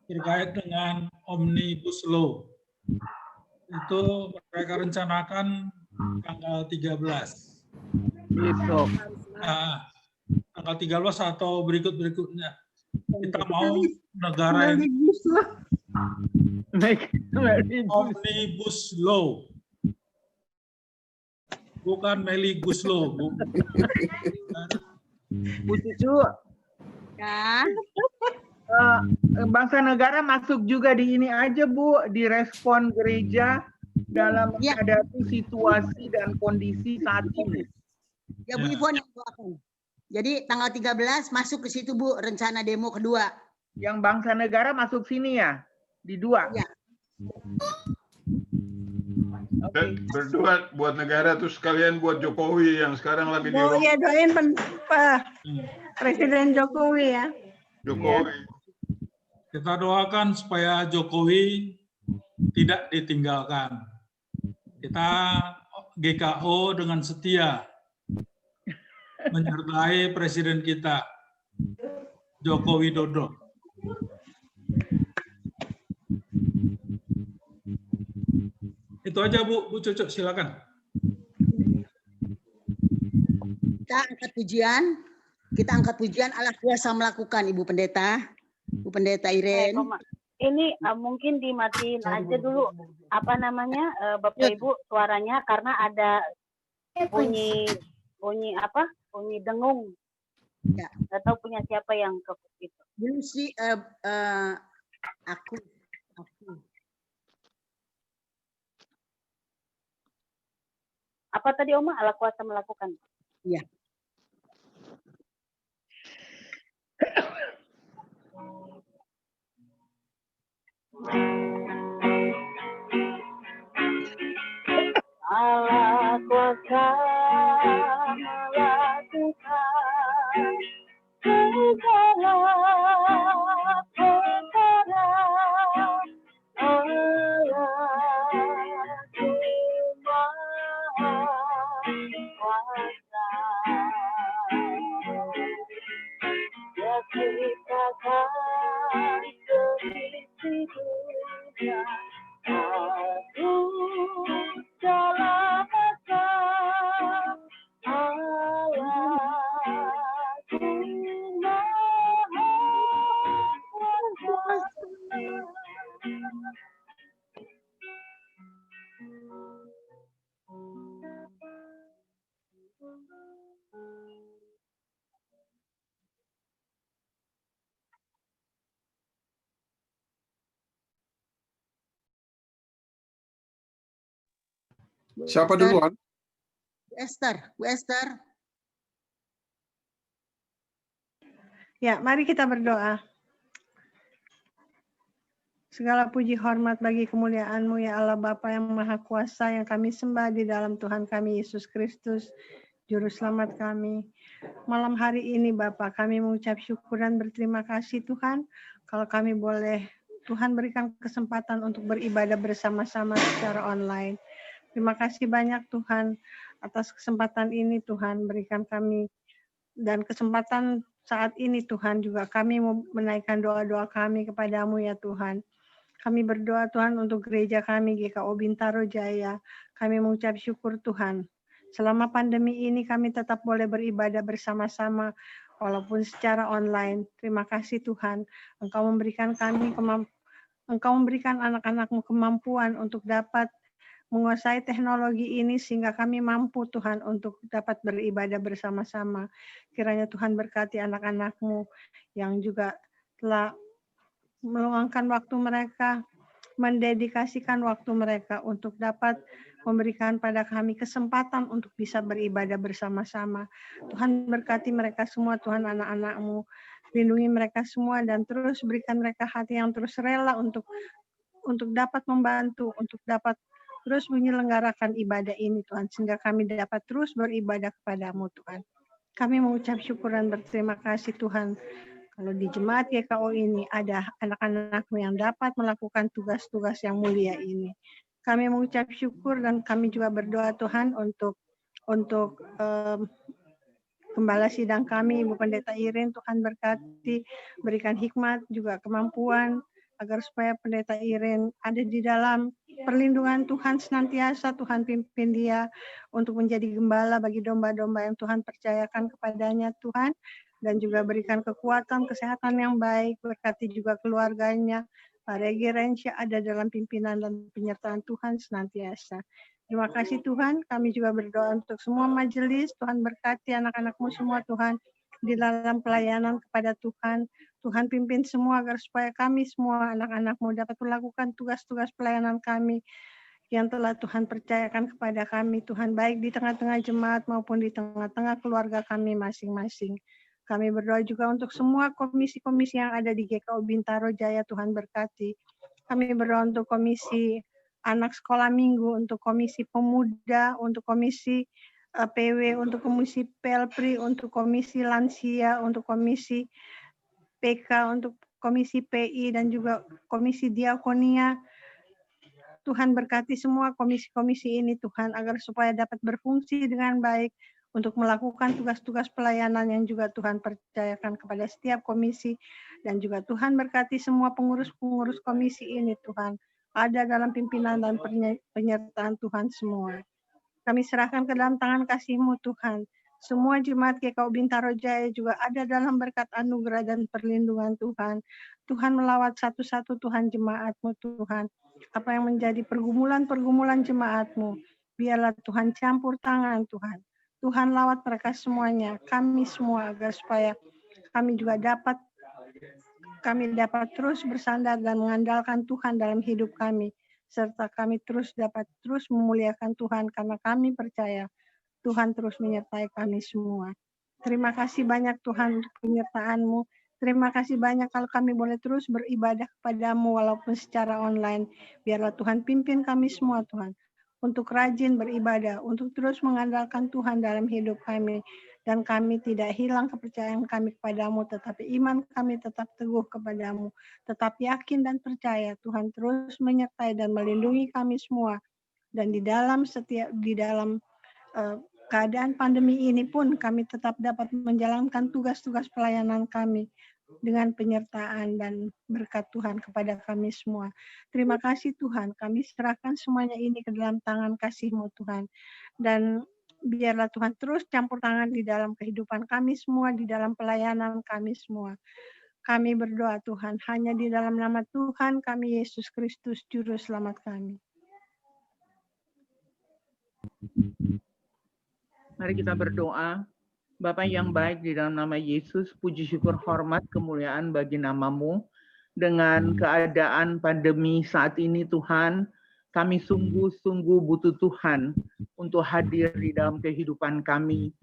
terkait dengan Omnibus Law. Itu mereka rencanakan tanggal 13. Besok. Tanggal 13 atau berikutnya. Kita mau negara yang Omnibus Law. Bukan Meligus Law, Bu. Bu Cucu, Ya. bangsa negara masuk juga di ini aja, Bu, di respon gereja dalam menghadapi situasi dan kondisi saat ini. Ya, Bu Ivon yang doakan. Jadi tanggal 13 masuk ke situ, Bu, rencana demo kedua. Yang bangsa negara masuk sini ya? di 2. Ya. Dan berdoa buat negara tuh sekalian buat Jokowi yang sekarang lagi di Oh ya, doain Presiden Jokowi ya. Jokowi. Kita doakan supaya Jokowi tidak ditinggalkan. Kita GKO dengan setia menyertai Presiden kita, Joko Widodo. Itu aja Bu Cucu, silakan. Kita angkat pujian Allah kuasa melakukan, Ibu Pendeta. Bu Pendeta Iren. Ini mungkin dimatiin aja dulu Bapak Ibu suaranya karena ada bunyi dengung. Ya. Nggak tahu punya siapa yang ke itu. Dulu sih aku. Apa tadi Oma? Allah kuasa melakukan. Iya. Allah kuasa melakukan segala perkara. Allah Maha Kuasa. Dia ciptakan seisi dunia. Aku dalam masa Allahku Maha Kuasa. Siapa duluan? Bu Esther. Ya, mari kita berdoa. Segala puji hormat bagi kemuliaan-Mu ya Allah Bapa yang Maha Kuasa yang kami sembah di dalam Tuhan kami Yesus Kristus, Juru Selamat kami. Malam hari ini Bapa kami mengucap syukur dan berterima kasih Tuhan kalau kami boleh Tuhan berikan kesempatan untuk beribadah bersama-sama secara online. Terima kasih banyak Tuhan atas kesempatan ini Tuhan berikan kami dan kesempatan saat ini Tuhan juga kami mau menaikkan doa-doa kami kepadamu ya Tuhan. Kami berdoa Tuhan untuk gereja kami GKO Bintaro Jaya. Kami mengucap syukur Tuhan. Selama pandemi ini kami tetap boleh beribadah bersama-sama walaupun secara online. Terima kasih Tuhan. Engkau memberikan anak-anak-Mu kemampuan untuk dapat menguasai teknologi ini sehingga kami mampu Tuhan untuk dapat beribadah bersama-sama. Kiranya Tuhan berkati anak-anak-Mu yang juga telah meluangkan waktu mereka, mendedikasikan waktu mereka untuk dapat memberikan pada kami kesempatan untuk bisa beribadah bersama-sama. Tuhan berkati mereka semua, Tuhan anak-anak-Mu. Lindungi mereka semua dan terus berikan mereka hati yang terus rela untuk dapat membantu, untuk dapat terus menyelenggarakan ibadah ini Tuhan, sehingga kami dapat terus beribadah kepadamu Tuhan. Kami mengucap syukur dan berterima kasih Tuhan, kalau di jemaat GKO ini ada anak-anak-Mu yang dapat melakukan tugas-tugas yang mulia ini. Kami mengucap syukur dan kami juga berdoa Tuhan untuk Gembala sidang kami, Ibu Pendeta Iren, Tuhan berkati, berikan hikmat, juga kemampuan, agar supaya Pendeta Iren ada di dalam perlindungan Tuhan senantiasa. Tuhan pimpin dia untuk menjadi gembala bagi domba-domba yang Tuhan percayakan kepadanya Tuhan, dan juga berikan kekuatan, kesehatan yang baik, berkati juga keluarganya. Pak Regi Rensya ada dalam pimpinan dan penyertaan Tuhan senantiasa. Terima kasih Tuhan, kami juga berdoa untuk semua majelis, Tuhan berkati anak-anak-Mu semua Tuhan, di dalam pelayanan kepada Tuhan. Tuhan pimpin semua agar supaya kami semua anak-anak-Mu dapat melakukan tugas-tugas pelayanan kami yang telah Tuhan percayakan kepada kami. Tuhan baik di tengah-tengah jemaat maupun di tengah-tengah keluarga kami masing-masing. Kami berdoa juga untuk semua komisi-komisi yang ada di GKO Bintaro Jaya, Tuhan berkati. Kami berdoa untuk komisi anak sekolah minggu, untuk komisi pemuda, untuk komisi PW, untuk komisi Pelpri, untuk komisi lansia, untuk komisi PK, untuk komisi PI, dan juga komisi diakonia. Tuhan berkati semua komisi-komisi ini Tuhan, agar supaya dapat berfungsi dengan baik untuk melakukan tugas-tugas pelayanan yang juga Tuhan percayakan kepada setiap komisi. Dan juga Tuhan berkati semua pengurus-pengurus komisi ini Tuhan, ada dalam pimpinan dan penyertaan Tuhan semua. Kami serahkan ke dalam tangan kasih-Mu Tuhan. Semua jemaat GKU Bintaro Jaya juga ada dalam berkat anugerah dan perlindungan Tuhan. Tuhan melawat satu-satu Tuhan jemaat-Mu Tuhan. Apa yang menjadi pergumulan-pergumulan jemaat-Mu, biarlah Tuhan campur tangan Tuhan. Tuhan lawat mereka semuanya, kami semua, agar supaya kami juga dapat terus bersandar dan mengandalkan Tuhan dalam hidup kami, serta kami dapat terus memuliakan Tuhan, karena kami percaya Tuhan terus menyertai kami semua. Terima kasih banyak Tuhan untuk penyertaan-Mu. Terima kasih banyak kalau kami boleh terus beribadah kepada-Mu walaupun secara online. Biarlah Tuhan pimpin kami semua Tuhan, untuk rajin beribadah, untuk terus mengandalkan Tuhan dalam hidup kami. Dan kami tidak hilang kepercayaan kami kepadamu, tetapi iman kami tetap teguh kepadamu. Tetap yakin dan percaya Tuhan terus menyertai dan melindungi kami semua. Dan di dalam keadaan pandemi ini pun kami tetap dapat menjalankan tugas-tugas pelayanan kami dengan penyertaan dan berkat Tuhan kepada kami semua. Terima kasih Tuhan, kami serahkan semuanya ini ke dalam tangan kasih-Mu Tuhan. Dan biarlah Tuhan terus campur tangan di dalam kehidupan kami semua, di dalam pelayanan kami semua. Kami berdoa Tuhan, hanya di dalam nama Tuhan kami Yesus Kristus, Juru Selamat kami. Mari kita berdoa. Bapa yang baik, di dalam nama Yesus, puji syukur hormat kemuliaan bagi nama-Mu. Dengan keadaan pandemi saat ini Tuhan, kami sungguh-sungguh butuh Tuhan untuk hadir di dalam kehidupan kami.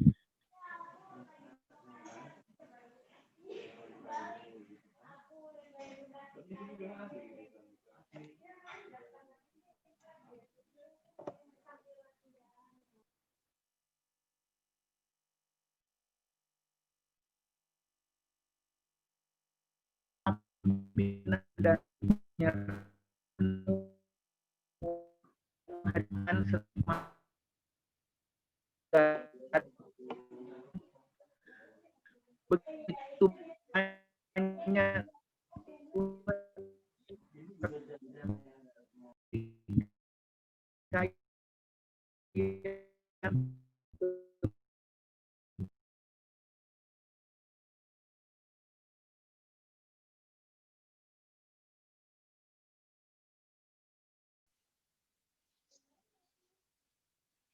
Dan begitu banyak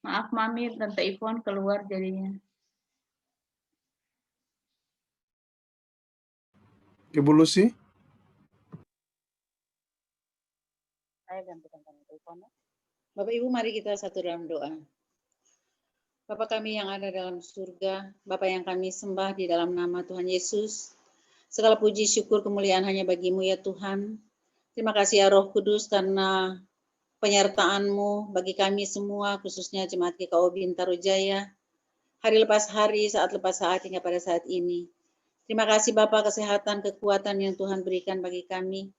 Maaf Mami, Tante Ivon keluar jadinya. Ibu Lucy. Saya gantikan Tante Ivon. Bapak Ibu, mari kita satu dalam doa. Bapa kami yang ada dalam surga, Bapa yang kami sembah di dalam nama Tuhan Yesus, segala puji syukur kemuliaan hanya bagi-Mu ya Tuhan. Terima kasih ya Roh Kudus karena penyertaan-Mu bagi kami semua, khususnya Jemaat GKU Bintaro Jaya, hari lepas hari, saat lepas saat, hingga pada saat ini. Terima kasih Bapak, kesehatan, kekuatan yang Tuhan berikan bagi kami.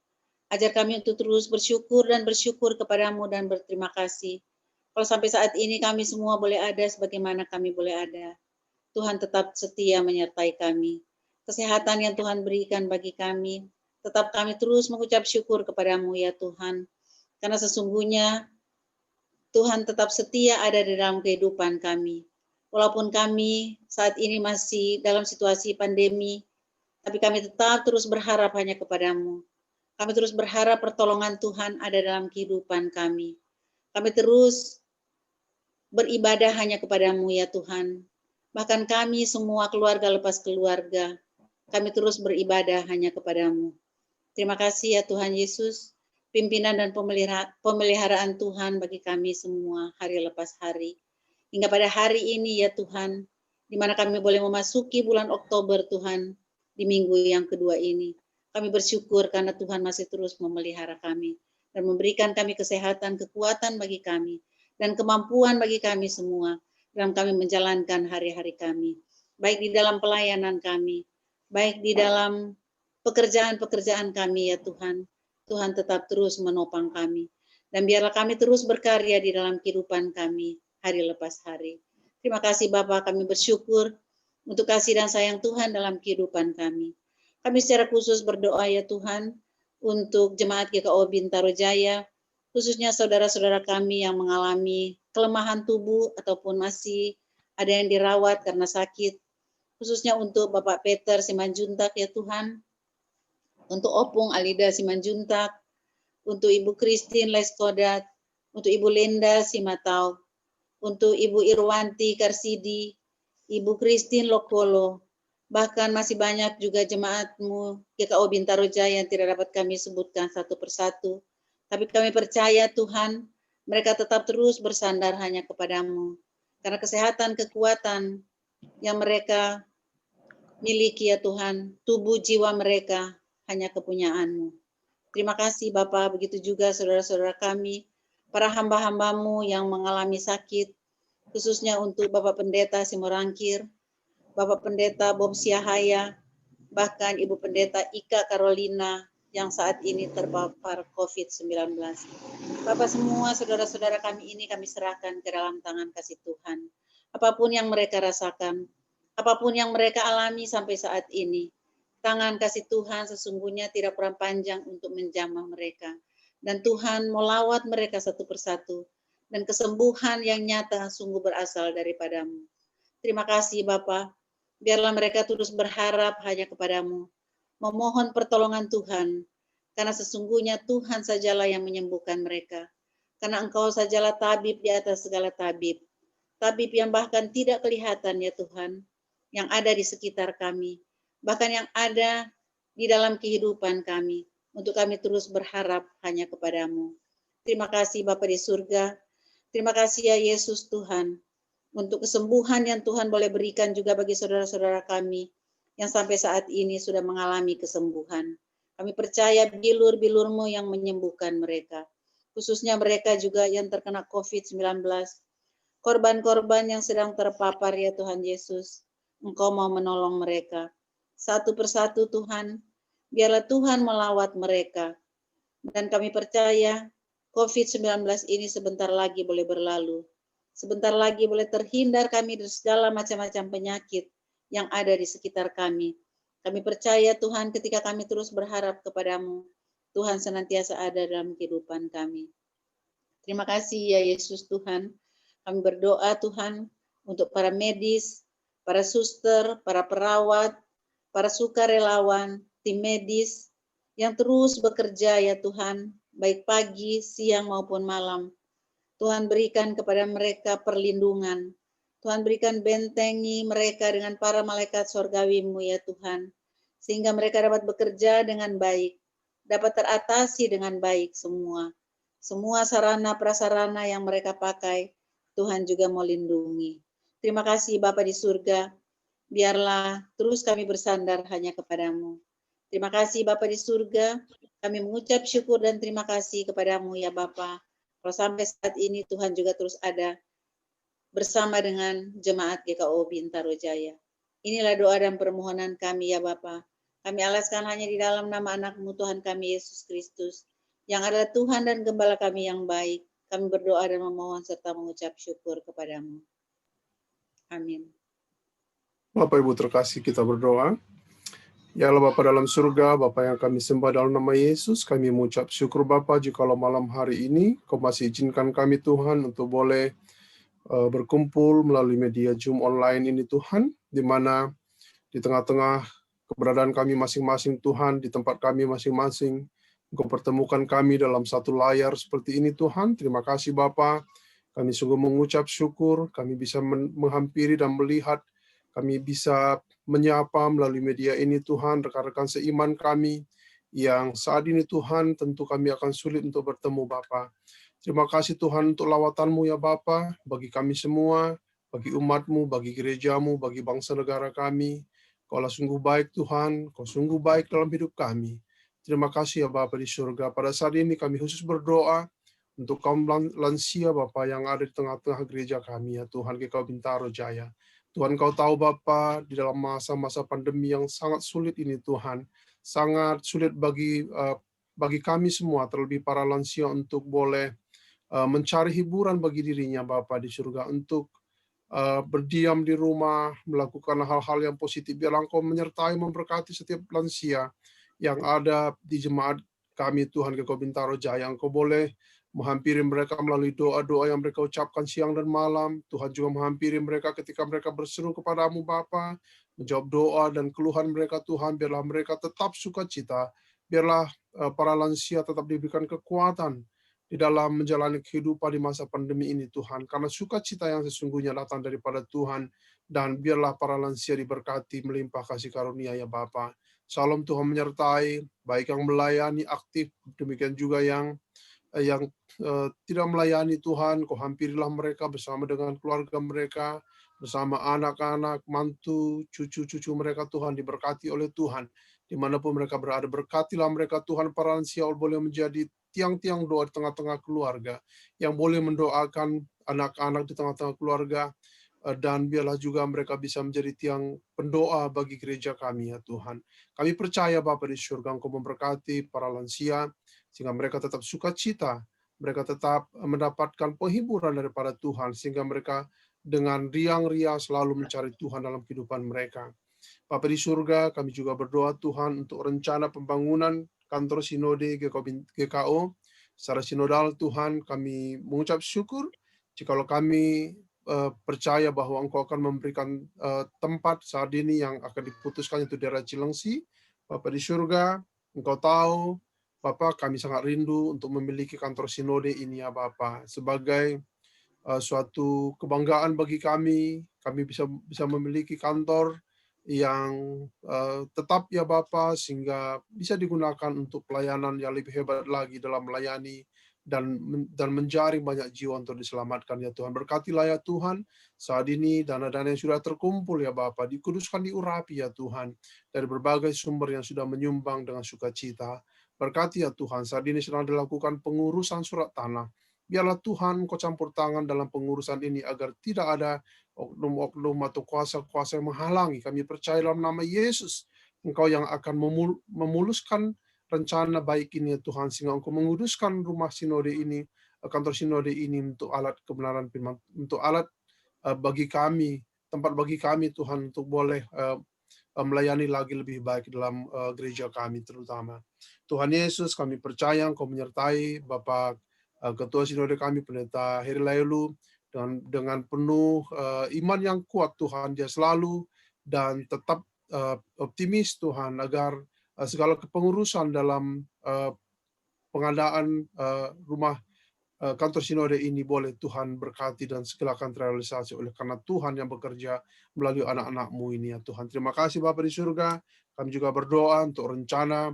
Ajar kami untuk terus bersyukur dan bersyukur kepada-Mu dan berterima kasih. Kalau sampai saat ini kami semua boleh ada sebagaimana kami boleh ada. Tuhan tetap setia menyertai kami. Kesehatan yang Tuhan berikan bagi kami, tetap kami terus mengucap syukur kepada-Mu ya Tuhan. Karena sesungguhnya Tuhan tetap setia ada di dalam kehidupan kami. Walaupun kami saat ini masih dalam situasi pandemi, tapi kami tetap terus berharap hanya kepada-Mu. Kami terus berharap pertolongan Tuhan ada dalam kehidupan kami. Kami terus beribadah hanya kepada-Mu ya Tuhan. Bahkan kami semua keluarga lepas keluarga, kami terus beribadah hanya kepada-Mu. Terima kasih ya Tuhan Yesus. Pimpinan dan pemeliharaan Tuhan bagi kami semua hari lepas hari. Hingga pada hari ini ya Tuhan, di mana kami boleh memasuki bulan Oktober Tuhan, di minggu yang kedua ini. Kami bersyukur karena Tuhan masih terus memelihara kami dan memberikan kami kesehatan, kekuatan bagi kami, dan kemampuan bagi kami semua dalam kami menjalankan hari-hari kami, baik di dalam pelayanan kami, baik di dalam pekerjaan-pekerjaan kami ya Tuhan. Tuhan tetap terus menopang kami. Dan biarlah kami terus berkarya di dalam kehidupan kami hari lepas hari. Terima kasih Bapa, kami bersyukur untuk kasih dan sayang Tuhan dalam kehidupan kami. Kami secara khusus berdoa ya Tuhan untuk jemaat GKO Bintaro Jaya, khususnya saudara-saudara kami yang mengalami kelemahan tubuh ataupun masih ada yang dirawat karena sakit, khususnya untuk Bapak Peter Simanjuntak ya Tuhan, untuk Opung Alida Simanjuntak, untuk Ibu Christine Leskodat, untuk Ibu Lenda Simatau, untuk Ibu Irwanti Karsidi, Ibu Christine Lokolo, bahkan masih banyak juga jemaatmu GKO Bintaro Jaya yang tidak dapat kami sebutkan satu persatu. Tapi kami percaya Tuhan, mereka tetap terus bersandar hanya kepadamu. Karena kesehatan, kekuatan yang mereka miliki ya Tuhan, tubuh jiwa mereka hanya kepunyaanmu. Terima kasih Bapak, begitu juga saudara-saudara kami, para hamba-hambamu yang mengalami sakit, khususnya untuk Bapak Pendeta Simorangkir, Bapak Pendeta Bob Siahaya, bahkan Ibu Pendeta Ika Carolina yang saat ini terpapar COVID-19. Bapak semua saudara-saudara kami ini kami serahkan ke dalam tangan kasih Tuhan. Apapun yang mereka rasakan, apapun yang mereka alami sampai saat ini, tangan kasih Tuhan sesungguhnya tidak pernah panjang untuk menjamah mereka. Dan Tuhan melawat mereka satu persatu. Dan kesembuhan yang nyata sungguh berasal daripadamu. Terima kasih Bapa. Biarlah mereka terus berharap hanya kepadamu. Memohon pertolongan Tuhan. Karena sesungguhnya Tuhan sajalah yang menyembuhkan mereka. Karena Engkau sajalah tabib di atas segala tabib. Tabib yang bahkan tidak kelihatan ya Tuhan. Yang ada di sekitar kami. Bahkan yang ada di dalam kehidupan kami. Untuk kami terus berharap hanya kepadamu. Terima kasih Bapa di surga. Terima kasih ya Yesus Tuhan. Untuk kesembuhan yang Tuhan boleh berikan juga bagi saudara-saudara kami yang sampai saat ini sudah mengalami kesembuhan. Kami percaya bilur-bilur-Mu yang menyembuhkan mereka. Khususnya mereka juga yang terkena COVID-19. Korban-korban yang sedang terpapar ya Tuhan Yesus. Engkau mau menolong mereka. Satu persatu Tuhan, biarlah Tuhan melawat mereka. Dan kami percaya COVID-19 ini sebentar lagi boleh berlalu. Sebentar lagi boleh terhindar kami dari segala macam-macam penyakit yang ada di sekitar kami. Kami percaya Tuhan ketika kami terus berharap kepadamu, Tuhan senantiasa ada dalam kehidupan kami. Terima kasih ya Yesus Tuhan. Kami berdoa Tuhan untuk para medis, para suster, para perawat, para sukarelawan, tim medis yang terus bekerja ya Tuhan, baik pagi, siang maupun malam. Tuhan berikan kepada mereka perlindungan. Tuhan berikan bentengi mereka dengan para malaikat surgawi-Mu ya Tuhan. Sehingga mereka dapat bekerja dengan baik. Dapat teratasi dengan baik semua. Semua sarana prasarana yang mereka pakai, Tuhan juga mau lindungi. Terima kasih Bapa di surga. Biarlah terus kami bersandar hanya kepadamu. Terima kasih Bapa di surga. Kami mengucap syukur dan terima kasih kepadamu ya Bapa. Kalau sampai saat ini Tuhan juga terus ada bersama dengan jemaat GKO Bintaro Jaya. Inilah doa dan permohonan kami ya Bapa. Kami alaskan hanya di dalam nama anak-Mu Tuhan kami Yesus Kristus, yang adalah Tuhan dan Gembala kami yang baik. Kami berdoa dan memohon serta mengucap syukur kepadamu. Amin. Bapak Ibu terkasih, kita berdoa. Ya Allah Bapa dalam surga, Bapa yang kami sembah dalam nama Yesus, kami mengucap syukur Bapa jikalau malam hari ini Kau masih izinkan kami Tuhan untuk boleh berkumpul melalui media Zoom online ini Tuhan, di mana di tengah-tengah keberadaan kami masing-masing Tuhan, di tempat kami masing-masing, Engkau pertemukan kami dalam satu layar seperti ini Tuhan. Terima kasih Bapa, kami sungguh mengucap syukur, kami bisa menghampiri dan melihat, kami bisa menyapa melalui media ini Tuhan, rekan-rekan seiman kami yang saat ini Tuhan tentu kami akan sulit untuk bertemu Bapa. Terima kasih Tuhan untuk lawatan-Mu ya Bapa, bagi kami semua, bagi umat-Mu, bagi gereja-Mu, bagi bangsa negara kami. Kaulah sungguh baik Tuhan, Kau sungguh baik dalam hidup kami. Terima kasih ya Bapa di surga. Pada saat ini kami khusus berdoa untuk kaum lansia Bapa yang ada di tengah-tengah gereja kami ya Tuhan, GKI Bintaro Jaya. Tuhan Kau tahu Bapa, di dalam masa-masa pandemi yang sangat sulit ini Tuhan, sangat sulit bagi kami semua, terlebih para lansia untuk boleh mencari hiburan bagi dirinya Bapa di surga, untuk berdiam di rumah, melakukan hal-hal yang positif. Biarlah Engkau menyertai, memberkati setiap lansia yang ada di jemaat kami Tuhan GKI Bintaro Jaya. Engkau boleh menghampiri mereka melalui doa-doa yang mereka ucapkan siang dan malam. Tuhan juga menghampiri mereka ketika mereka berseru kepadamu Bapa, menjawab doa dan keluhan mereka Tuhan. Biarlah mereka tetap sukacita. Biarlah para lansia tetap diberikan kekuatan di dalam menjalani kehidupan di masa pandemi ini Tuhan. Karena sukacita yang sesungguhnya datang daripada Tuhan. Dan biarlah para lansia diberkati melimpah kasih karunia ya Bapa. Salam Tuhan menyertai, baik yang melayani aktif, demikian juga yang tidak melayani Tuhan. Kau hampirilah mereka bersama dengan keluarga mereka, bersama anak-anak, mantu, cucu-cucu mereka Tuhan, diberkati oleh Tuhan. Dimanapun mereka berada, berkatilah mereka Tuhan. Para lansia boleh menjadi tiang-tiang doa di tengah-tengah keluarga, yang boleh mendoakan anak-anak di tengah-tengah keluarga, dan biarlah juga mereka bisa menjadi tiang pendoa bagi gereja kami ya Tuhan. Kami percaya Bapa di surga, Engkau memberkati para lansia, sehingga mereka tetap sukacita, mereka tetap mendapatkan penghiburan daripada Tuhan, sehingga mereka dengan riang-riang selalu mencari Tuhan dalam kehidupan mereka. Bapa di surga, kami juga berdoa Tuhan untuk rencana pembangunan kantor sinode GKO secara sinodal Tuhan. Kami mengucap syukur jikalau kami percaya bahwa Engkau akan memberikan tempat saat ini yang akan diputuskan, itu daerah Cilengsi. Bapa di surga, Engkau tahu Bapa, kami sangat rindu untuk memiliki kantor sinode ini ya Bapa, sebagai suatu kebanggaan bagi kami bisa memiliki kantor yang tetap ya Bapa, sehingga bisa digunakan untuk pelayanan yang lebih hebat lagi dalam melayani dan menjaring banyak jiwa untuk diselamatkan ya Tuhan. Berkatilah ya Tuhan saat ini dana-dana yang sudah terkumpul ya Bapa, dikuduskan, diurapi ya Tuhan dari berbagai sumber yang sudah menyumbang dengan sukacita. Berkati ya Tuhan, saat ini sedang dilakukan pengurusan surat tanah. Biarlah Tuhan Kau campur tangan dalam pengurusan ini agar tidak ada oknum-oknum atau kuasa-kuasa yang menghalangi. Kami percaya dalam nama Yesus, Engkau yang akan memuluskan rencana baik ini ya Tuhan, sehingga Engkau menguduskan rumah sinode ini, kantor sinode ini untuk alat kebenaran firman, untuk alat bagi kami, tempat bagi kami Tuhan untuk boleh melayani lagi lebih baik dalam gereja kami terutama. Tuhan Yesus, kami percaya Engkau menyertai Bapak Ketua Sinode kami, Pendeta Heri Layelu, dengan penuh iman yang kuat Tuhan, dia selalu dan tetap optimis Tuhan, agar segala kepengurusan dalam pengadaan rumah kantor sinode ini boleh Tuhan berkati dan segala akan terrealisasi oleh karena Tuhan yang bekerja melalui anak-anak-Mu ini ya Tuhan. Terima kasih Bapa di surga. Kami juga berdoa untuk rencana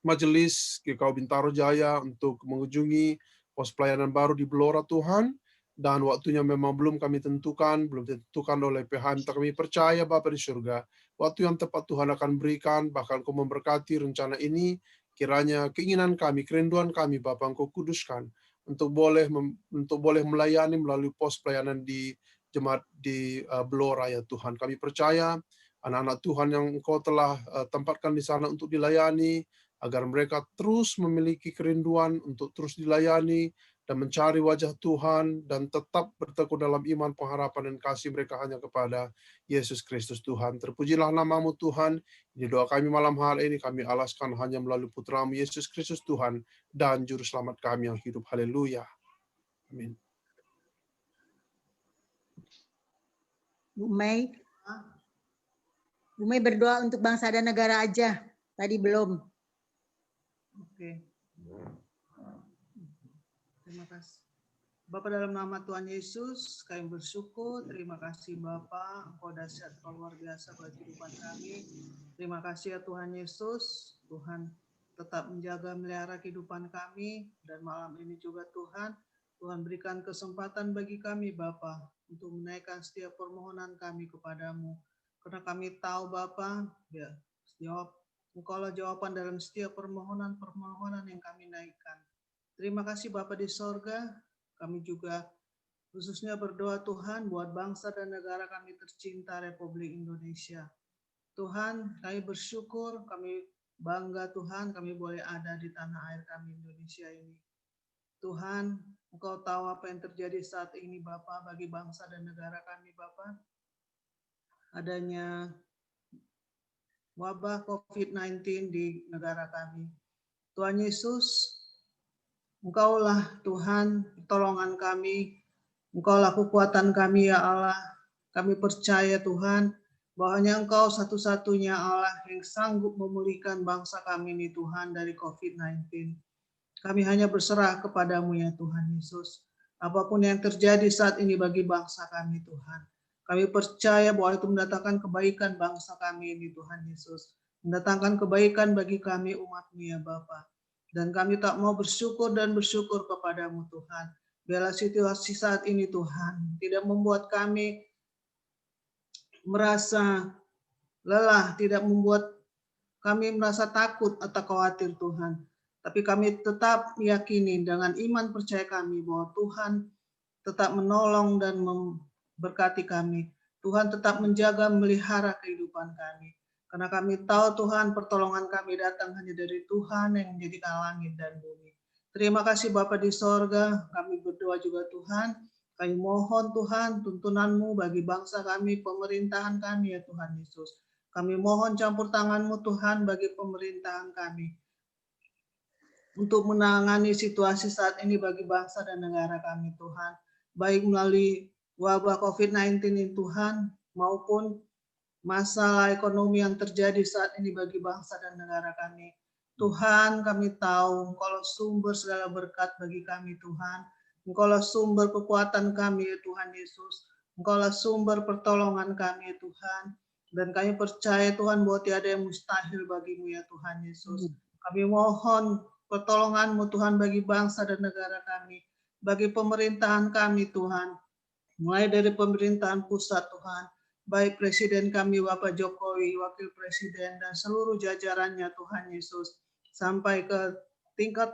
Majelis GKI Bintaro Jaya untuk mengunjungi pos pelayanan baru di Blora Tuhan, dan waktunya memang belum kami tentukan, belum ditentukan oleh PHM. Kami percaya Bapa di surga, waktu yang tepat Tuhan akan berikan, bahkan Kau memberkati rencana ini. Kiranya keinginan kami, kerinduan kami Bapa, Engkau kuduskan untuk boleh melayani melalui pos pelayanan di jemaat di Blora ya Tuhan. Kami percaya anak-anak Tuhan yang Engkau telah tempatkan di sana untuk dilayani, agar mereka terus memiliki kerinduan untuk terus dilayani dan mencari wajah Tuhan, dan tetap bertekun dalam iman, pengharapan, dan kasih mereka hanya kepada Yesus Kristus Tuhan. Terpujilah nama-Mu Tuhan. Ini doa kami malam hari ini, kami alaskan hanya melalui Putra-Mu Yesus Kristus Tuhan dan Juru Selamat kami yang hidup. Haleluya. Amin. Bu Mei berdoa untuk bangsa dan negara aja. Tadi belum. Oke. Terima kasih. Bapa, dalam nama Tuhan Yesus, kami bersyukur. Terima kasih Bapa, Engkau dahsyat, Engkau luar biasa buat kehidupan kami. Terima kasih ya Tuhan Yesus. Tuhan tetap menjaga melihara kehidupan kami, dan malam ini juga Tuhan berikan kesempatan bagi kami Bapa untuk menaikkan setiap permohonan kami kepadamu. Karena kami tahu Bapa, ya, Engkaulah jawaban dalam setiap permohonan-permohonan yang kami naikkan. Terima kasih Bapa di sorga, kami juga khususnya berdoa Tuhan buat bangsa dan negara kami tercinta Republik Indonesia. Tuhan, kami bersyukur, kami bangga Tuhan, kami boleh ada di tanah air kami Indonesia ini. Tuhan, Engkau tahu apa yang terjadi saat ini Bapa bagi bangsa dan negara kami Bapa. Adanya wabah COVID-19 di negara kami. Tuhan Yesus, Engkaulah Tuhan, pertolongan kami, Engkaulah kekuatan kami ya Allah. Kami percaya Tuhan, bahwa hanya Engkau satu-satunya Allah yang sanggup memulihkan bangsa kami ini Tuhan dari COVID-19. Kami hanya berserah kepadamu ya Tuhan Yesus. Apapun yang terjadi saat ini bagi bangsa kami Tuhan. Kami percaya bahwa itu mendatangkan kebaikan bangsa kami ini Tuhan Yesus. Mendatangkan kebaikan bagi kami umat-Mu ya Bapa. Dan kami tak mau bersyukur dan bersyukur kepadamu Tuhan. Biarlah situasi saat ini Tuhan tidak membuat kami merasa lelah, tidak membuat kami merasa takut atau khawatir Tuhan. Tapi kami tetap meyakini dengan iman percaya kami bahwa Tuhan tetap menolong dan berkati kami. Tuhan tetap menjaga, melihara kehidupan kami. Karena kami tahu Tuhan pertolongan kami datang hanya dari Tuhan yang menjadikan langit dan bumi. Terima kasih Bapa di sorga, kami berdoa juga Tuhan. Kami mohon Tuhan tuntunan-Mu bagi bangsa kami, pemerintahan kami ya Tuhan Yesus. Kami mohon campur tangan-Mu Tuhan bagi pemerintahan kami. Untuk menangani situasi saat ini bagi bangsa dan negara kami Tuhan. Baik melalui wabah COVID-19 ini Tuhan, maupun masalah ekonomi yang terjadi saat ini bagi bangsa dan negara kami. Tuhan, kami tahu Engkaulah sumber segala berkat bagi kami Tuhan. Engkaulah sumber kekuatan kami ya Tuhan Yesus. Engkaulah sumber pertolongan kami ya Tuhan. Dan kami percaya Tuhan bahwa tiada yang mustahil bagimu ya Tuhan Yesus. Kami mohon pertolongan-Mu Tuhan bagi bangsa dan negara kami. Bagi pemerintahan kami Tuhan. Mulai dari pemerintahan pusat Tuhan, baik Presiden kami Bapak Jokowi, Wakil Presiden, dan seluruh jajarannya Tuhan Yesus, sampai ke tingkat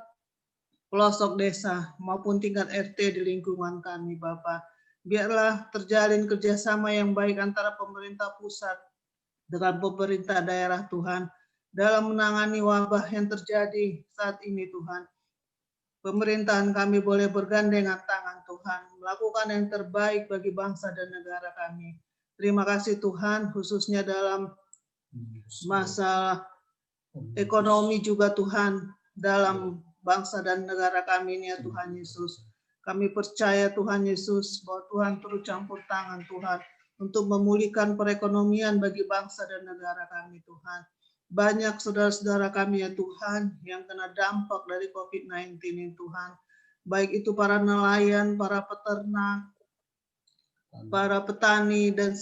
pelosok desa maupun tingkat RT di lingkungan kami Bapak. Biarlah terjalin kerjasama yang baik antara pemerintah pusat dengan pemerintah daerah Tuhan, dalam menangani wabah yang terjadi saat ini Tuhan. Pemerintahan kami boleh bergandengan tangan Tuhan, melakukan yang terbaik bagi bangsa dan negara kami. Terima kasih Tuhan, khususnya dalam masalah ekonomi juga Tuhan, dalam bangsa dan negara kami ini ya Tuhan Yesus. Kami percaya Tuhan Yesus, bahwa Tuhan turut campur tangan Tuhan, untuk memulihkan perekonomian bagi bangsa dan negara kami Tuhan. Banyak saudara-saudara kami ya Tuhan yang kena dampak dari COVID-19 ini Tuhan. Baik itu para nelayan, para peternak, para petani, dan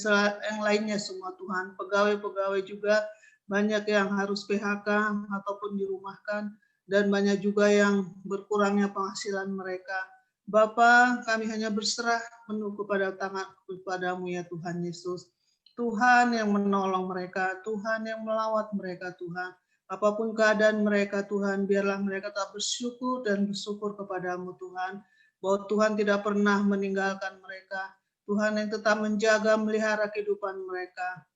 yang lainnya semua Tuhan. Pegawai-pegawai juga banyak yang harus PHK ataupun dirumahkan. Dan banyak juga yang berkurangnya penghasilan mereka. Bapa, kami hanya berserah penuh kepadamu ya Tuhan Yesus. Tuhan yang menolong mereka, Tuhan yang melawat mereka Tuhan. Apapun keadaan mereka Tuhan, biarlah mereka tetap bersyukur dan bersyukur kepadamu Tuhan. Bahwa Tuhan tidak pernah meninggalkan mereka. Tuhan yang tetap menjaga, melihara kehidupan mereka.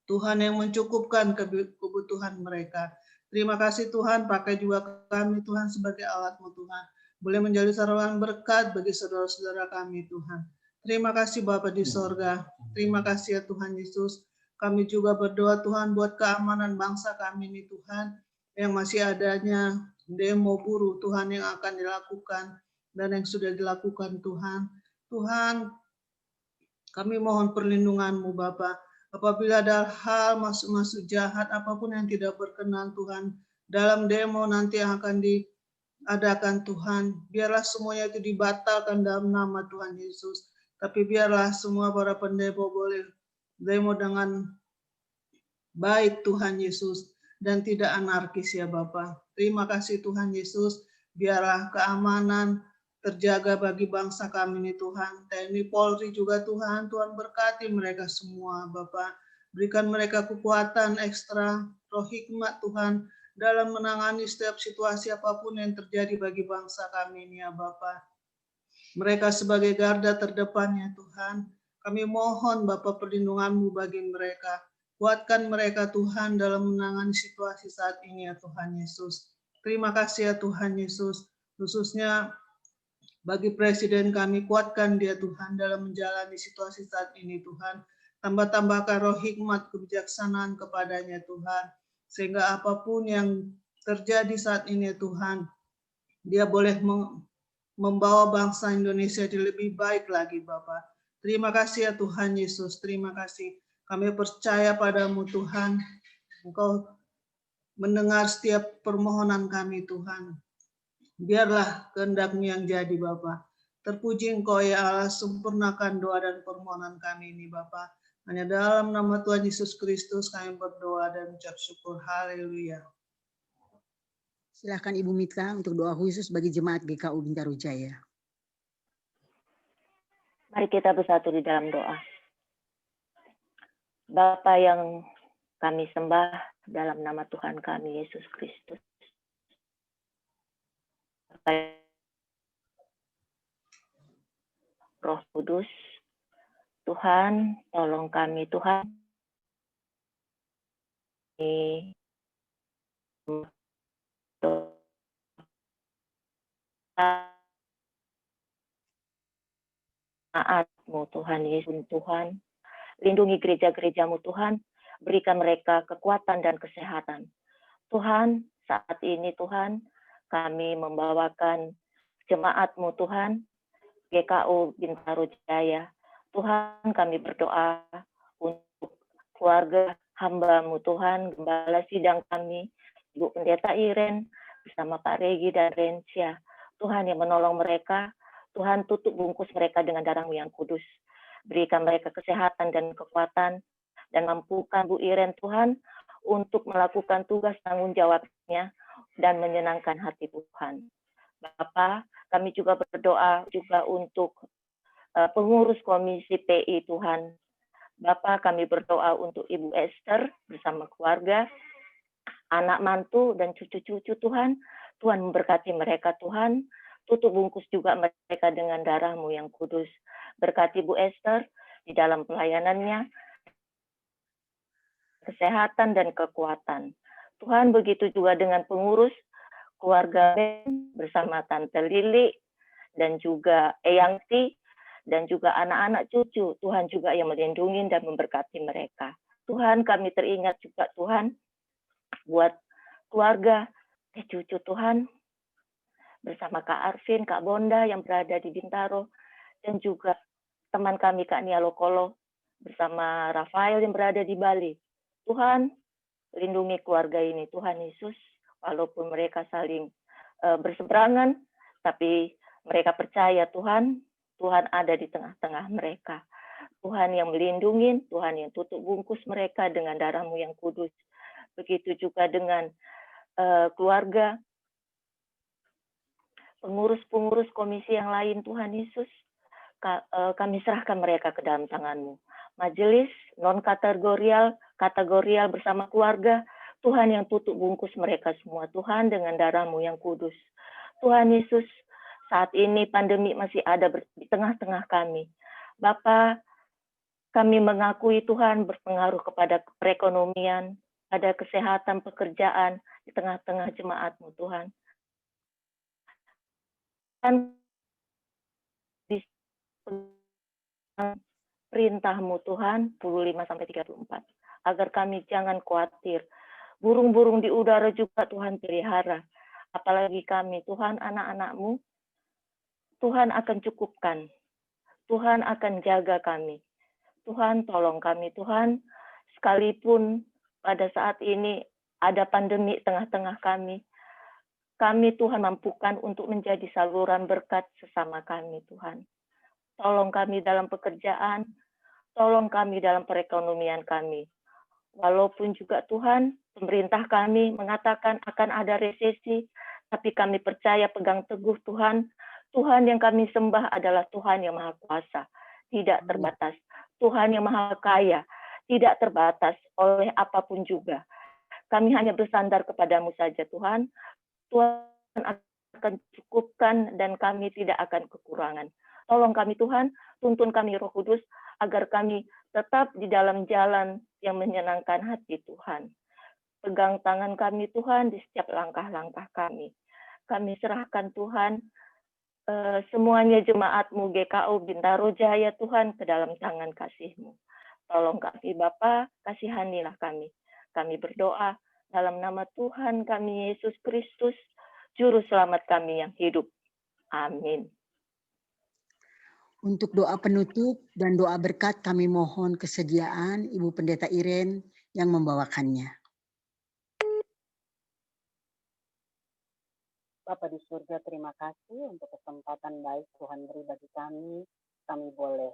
Tuhan yang mencukupkan kebutuhan mereka. Terima kasih Tuhan, pakai juga kami Tuhan sebagai alat-Mu Tuhan. Boleh menjadi saluran berkat bagi saudara-saudara kami Tuhan. Terima kasih Bapa di sorga. Terima kasih ya Tuhan Yesus. Kami juga berdoa Tuhan buat keamanan bangsa kami ini Tuhan. Yang masih adanya demo buruh Tuhan yang akan dilakukan. Dan yang sudah dilakukan Tuhan. Tuhan, kami mohon perlindungan-Mu Bapa. Apabila ada hal masuk-masuk jahat, apapun yang tidak berkenan Tuhan. Dalam demo nanti yang akan diadakan Tuhan. Biarlah semuanya itu dibatalkan dalam nama Tuhan Yesus. Tapi biarlah semua para pendemo boleh demo dengan baik Tuhan Yesus. Dan tidak anarkis ya Bapa. Terima kasih Tuhan Yesus. Biarlah keamanan terjaga bagi bangsa kami ini Tuhan. TNI Polri juga Tuhan. Tuhan berkati mereka semua Bapa. Berikan mereka kekuatan ekstra, roh hikmat Tuhan, dalam menangani setiap situasi apapun yang terjadi bagi bangsa kami ini ya Bapa. Mereka sebagai garda terdepannya Tuhan, kami mohon Bapa perlindungan-Mu bagi mereka. Kuatkan mereka Tuhan dalam menangani situasi saat ini ya Tuhan Yesus. Terima kasih ya Tuhan Yesus, khususnya bagi Presiden kami, kuatkan dia Tuhan dalam menjalani situasi saat ini Tuhan. Tambah-tambahkan roh hikmat kebijaksanaan kepadanya Tuhan. Sehingga apapun yang terjadi saat ini Tuhan, dia boleh membawa bangsa Indonesia jadi lebih baik lagi Bapa. Terima kasih ya Tuhan Yesus, terima kasih. Kami percaya padamu Tuhan, Engkau mendengar setiap permohonan kami Tuhan. Biarlah kehendak-Mu yang jadi Bapa. Terpuji Engkau ya Allah, sempurnakan doa dan permohonan kami ini Bapa. Hanya dalam nama Tuhan Yesus Kristus kami berdoa dan ucap syukur. Haleluya. Silakan Ibu Mita untuk doa khusus bagi jemaat GKU Bintaro Jaya. Mari kita bersatu di dalam doa. Bapa yang kami sembah dalam nama Tuhan kami Yesus Kristus. Roh Kudus, Tuhan, tolong kami Tuhan. Taat-Mu Tuhan Yesus Tuhan. Lindungi gereja-gereja-Mu Tuhan, berikan mereka kekuatan dan kesehatan. Tuhan, saat ini Tuhan, kami membawakan jemaat-Mu Tuhan, GKU Bintaro Jaya. Tuhan, kami berdoa untuk keluarga hamba-Mu Tuhan, gembala sidang kami, Ibu Pendeta Iren, bersama Pak Regi dan Rencia. Tuhan yang menolong mereka, Tuhan tutup bungkus mereka dengan darah-Mu yang kudus. Berikan mereka kesehatan dan kekuatan, dan mampukan Bu Iren Tuhan untuk melakukan tugas tanggung jawabnya dan menyenangkan hati Tuhan. Bapa, kami juga berdoa juga untuk pengurus Komisi PI Tuhan. Bapa, kami berdoa untuk Ibu Esther bersama keluarga, anak mantu dan cucu-cucu Tuhan. Tuhan memberkati mereka Tuhan. Tutup bungkus juga mereka dengan darah-Mu yang kudus. Berkati Bu Esther di dalam pelayanannya, kesehatan dan kekuatan. Tuhan, begitu juga dengan pengurus keluarga bersama Tante Lili dan juga Eyangti dan juga anak-anak cucu. Tuhan juga yang melindungi dan memberkati mereka. Tuhan, kami teringat juga Tuhan buat keluarga cucu Tuhan bersama Kak Arvin, Kak Bonda yang berada di Bintaro, dan juga teman kami Kak Nia Lokolo bersama Rafael yang berada di Bali. Tuhan, lindungi keluarga ini Tuhan Yesus, walaupun mereka saling berseberangan, tapi mereka percaya Tuhan, Tuhan ada di tengah-tengah mereka. Tuhan yang melindungi, Tuhan yang tutup bungkus mereka dengan darah-Mu yang kudus. Begitu juga dengan keluarga, pengurus-pengurus komisi yang lain Tuhan Yesus, kami serahkan mereka ke dalam tangan-Mu. Majelis non-kategorial, kategorial bersama keluarga, Tuhan yang tutup bungkus mereka semua, Tuhan dengan darah-Mu yang kudus. Tuhan Yesus, saat ini pandemi masih ada di tengah-tengah kami. Bapa, kami mengakui Tuhan berpengaruh kepada perekonomian, pada kesehatan pekerjaan di tengah-tengah jemaat-Mu Tuhan. Dan perintah-Mu Tuhan 25-34 agar kami jangan khawatir. Burung-burung di udara juga Tuhan pelihara. Apalagi kami Tuhan anak-anak-Mu, Tuhan akan cukupkan. Tuhan akan jaga kami. Tuhan tolong kami Tuhan, sekalipun pada saat ini ada pandemi tengah-tengah kami. Kami Tuhan mampukan untuk menjadi saluran berkat sesama kami Tuhan. Tolong kami dalam pekerjaan, tolong kami dalam perekonomian kami. Walaupun juga Tuhan, pemerintah kami mengatakan akan ada resesi, tapi kami percaya pegang teguh Tuhan. Tuhan yang kami sembah adalah Tuhan yang Maha Kuasa, tidak terbatas. Tuhan yang Maha Kaya, tidak terbatas oleh apapun juga. Kami hanya bersandar kepadamu saja Tuhan. Tuhan akan cukupkan dan kami tidak akan kekurangan. Tolong kami Tuhan, tuntun kami Roh Kudus agar kami tetap di dalam jalan yang menyenangkan hati Tuhan. Pegang tangan kami Tuhan di setiap langkah-langkah kami. Kami serahkan Tuhan semuanya jemaat-Mu GKO Bintaro Jaya Tuhan ke dalam tangan kasih-Mu. Tolong kami Bapa, kasihanilah kami. Kami berdoa dalam nama Tuhan kami Yesus Kristus, Juru Selamat kami yang hidup. Amin. Untuk doa penutup dan doa berkat kami mohon kesediaan Ibu Pendeta Iren yang membawakannya. Bapa di surga, terima kasih untuk kesempatan baik Tuhan beri bagi kami. Kami boleh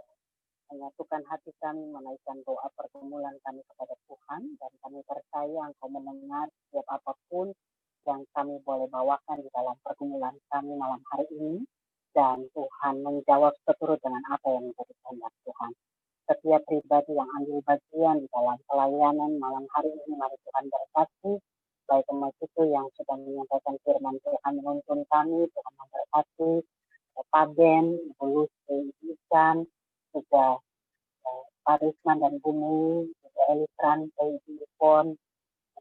menyatukan hati kami, menaikkan doa pergumulan kami kepada Tuhan, dan kami percaya Engkau mendengar setiap apapun yang kami boleh bawakan di dalam pergumulan kami malam hari ini, dan Tuhan menjawab seturut dengan apa yang menjadi kehendak Tuhan. Setiap pribadi yang ambil bagian di dalam pelayanan malam hari ini, mari Tuhan berkati, baik umat itu yang sudah menyampaikan firman Tuhan menuntun kami, Tuhan memberkati, Pak Ben, Ibu Lucy, Ibu Ican, juga Pak Risman dan Bumi, juga Elitran, Ibu Ipon,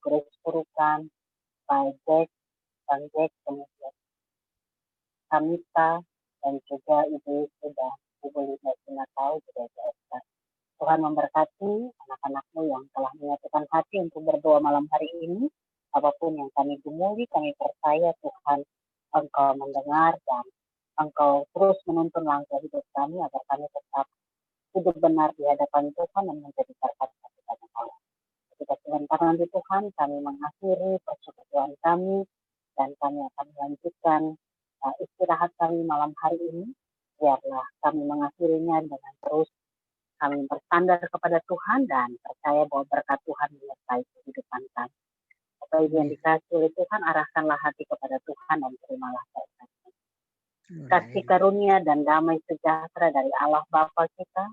Grace Purukan, Pak Jack, Bang Jack, kemudian Kamita, dan juga Ibu sudah Ibu Lina Sinatau, juga Esther. Tuhan memberkati anak-anakmu yang telah menyatukan hati untuk berdoa malam hari ini. Apapun yang kami gumuli, kami percaya Tuhan Engkau mendengar dan Engkau terus menuntun langkah hidup kami agar kami tetap hidup benar di hadapan Tuhan dan menjadi berkat bagi banyak orang. Ketika sebentar di Tuhan, kami mengakhiri persekutuan kami dan kami akan melanjutkan istirahat kami malam hari ini. Biarlah kami mengakhirinya dengan terus kami bersandar kepada Tuhan dan percaya bahwa berkat Tuhan menyertai kehidupan kami. Apa yang dikasih oleh Tuhan, arahkanlah hati kepada Tuhan dan terimalah berkat-Nya. Kasih karunia dan damai sejahtera dari Allah Bapa kita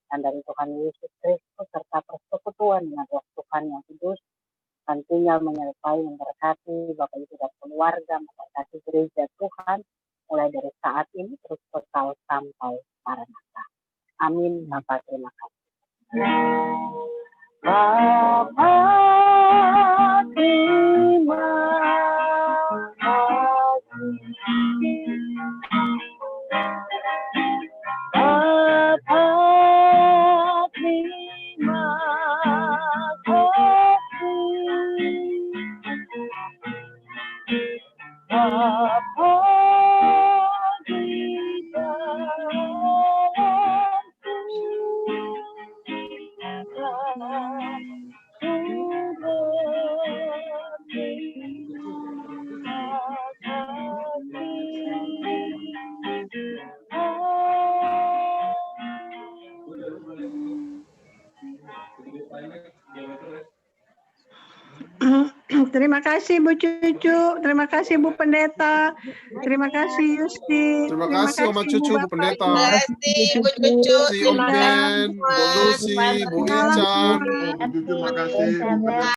dan dari Tuhan Yesus Kristus serta persekutuan dengan Roh Tuhan yang kudus dan tinggal menyertai, memberkati Bapak Ibu dan keluarga, memberkati gereja Tuhan mulai dari saat ini terus kekal sampai Maranatha. Amin. Bapak, terima kasih. Bapa, terima Terima kasih Bu Cucu, terima kasih Bu Pendeta, terima kasih Yusti, Terima kasih Oma Cucu, Bu Pendeta. Terima kasih Bu Cucu. Si Om Ben, Bu Lucy, Bu Ican. Terima kasih.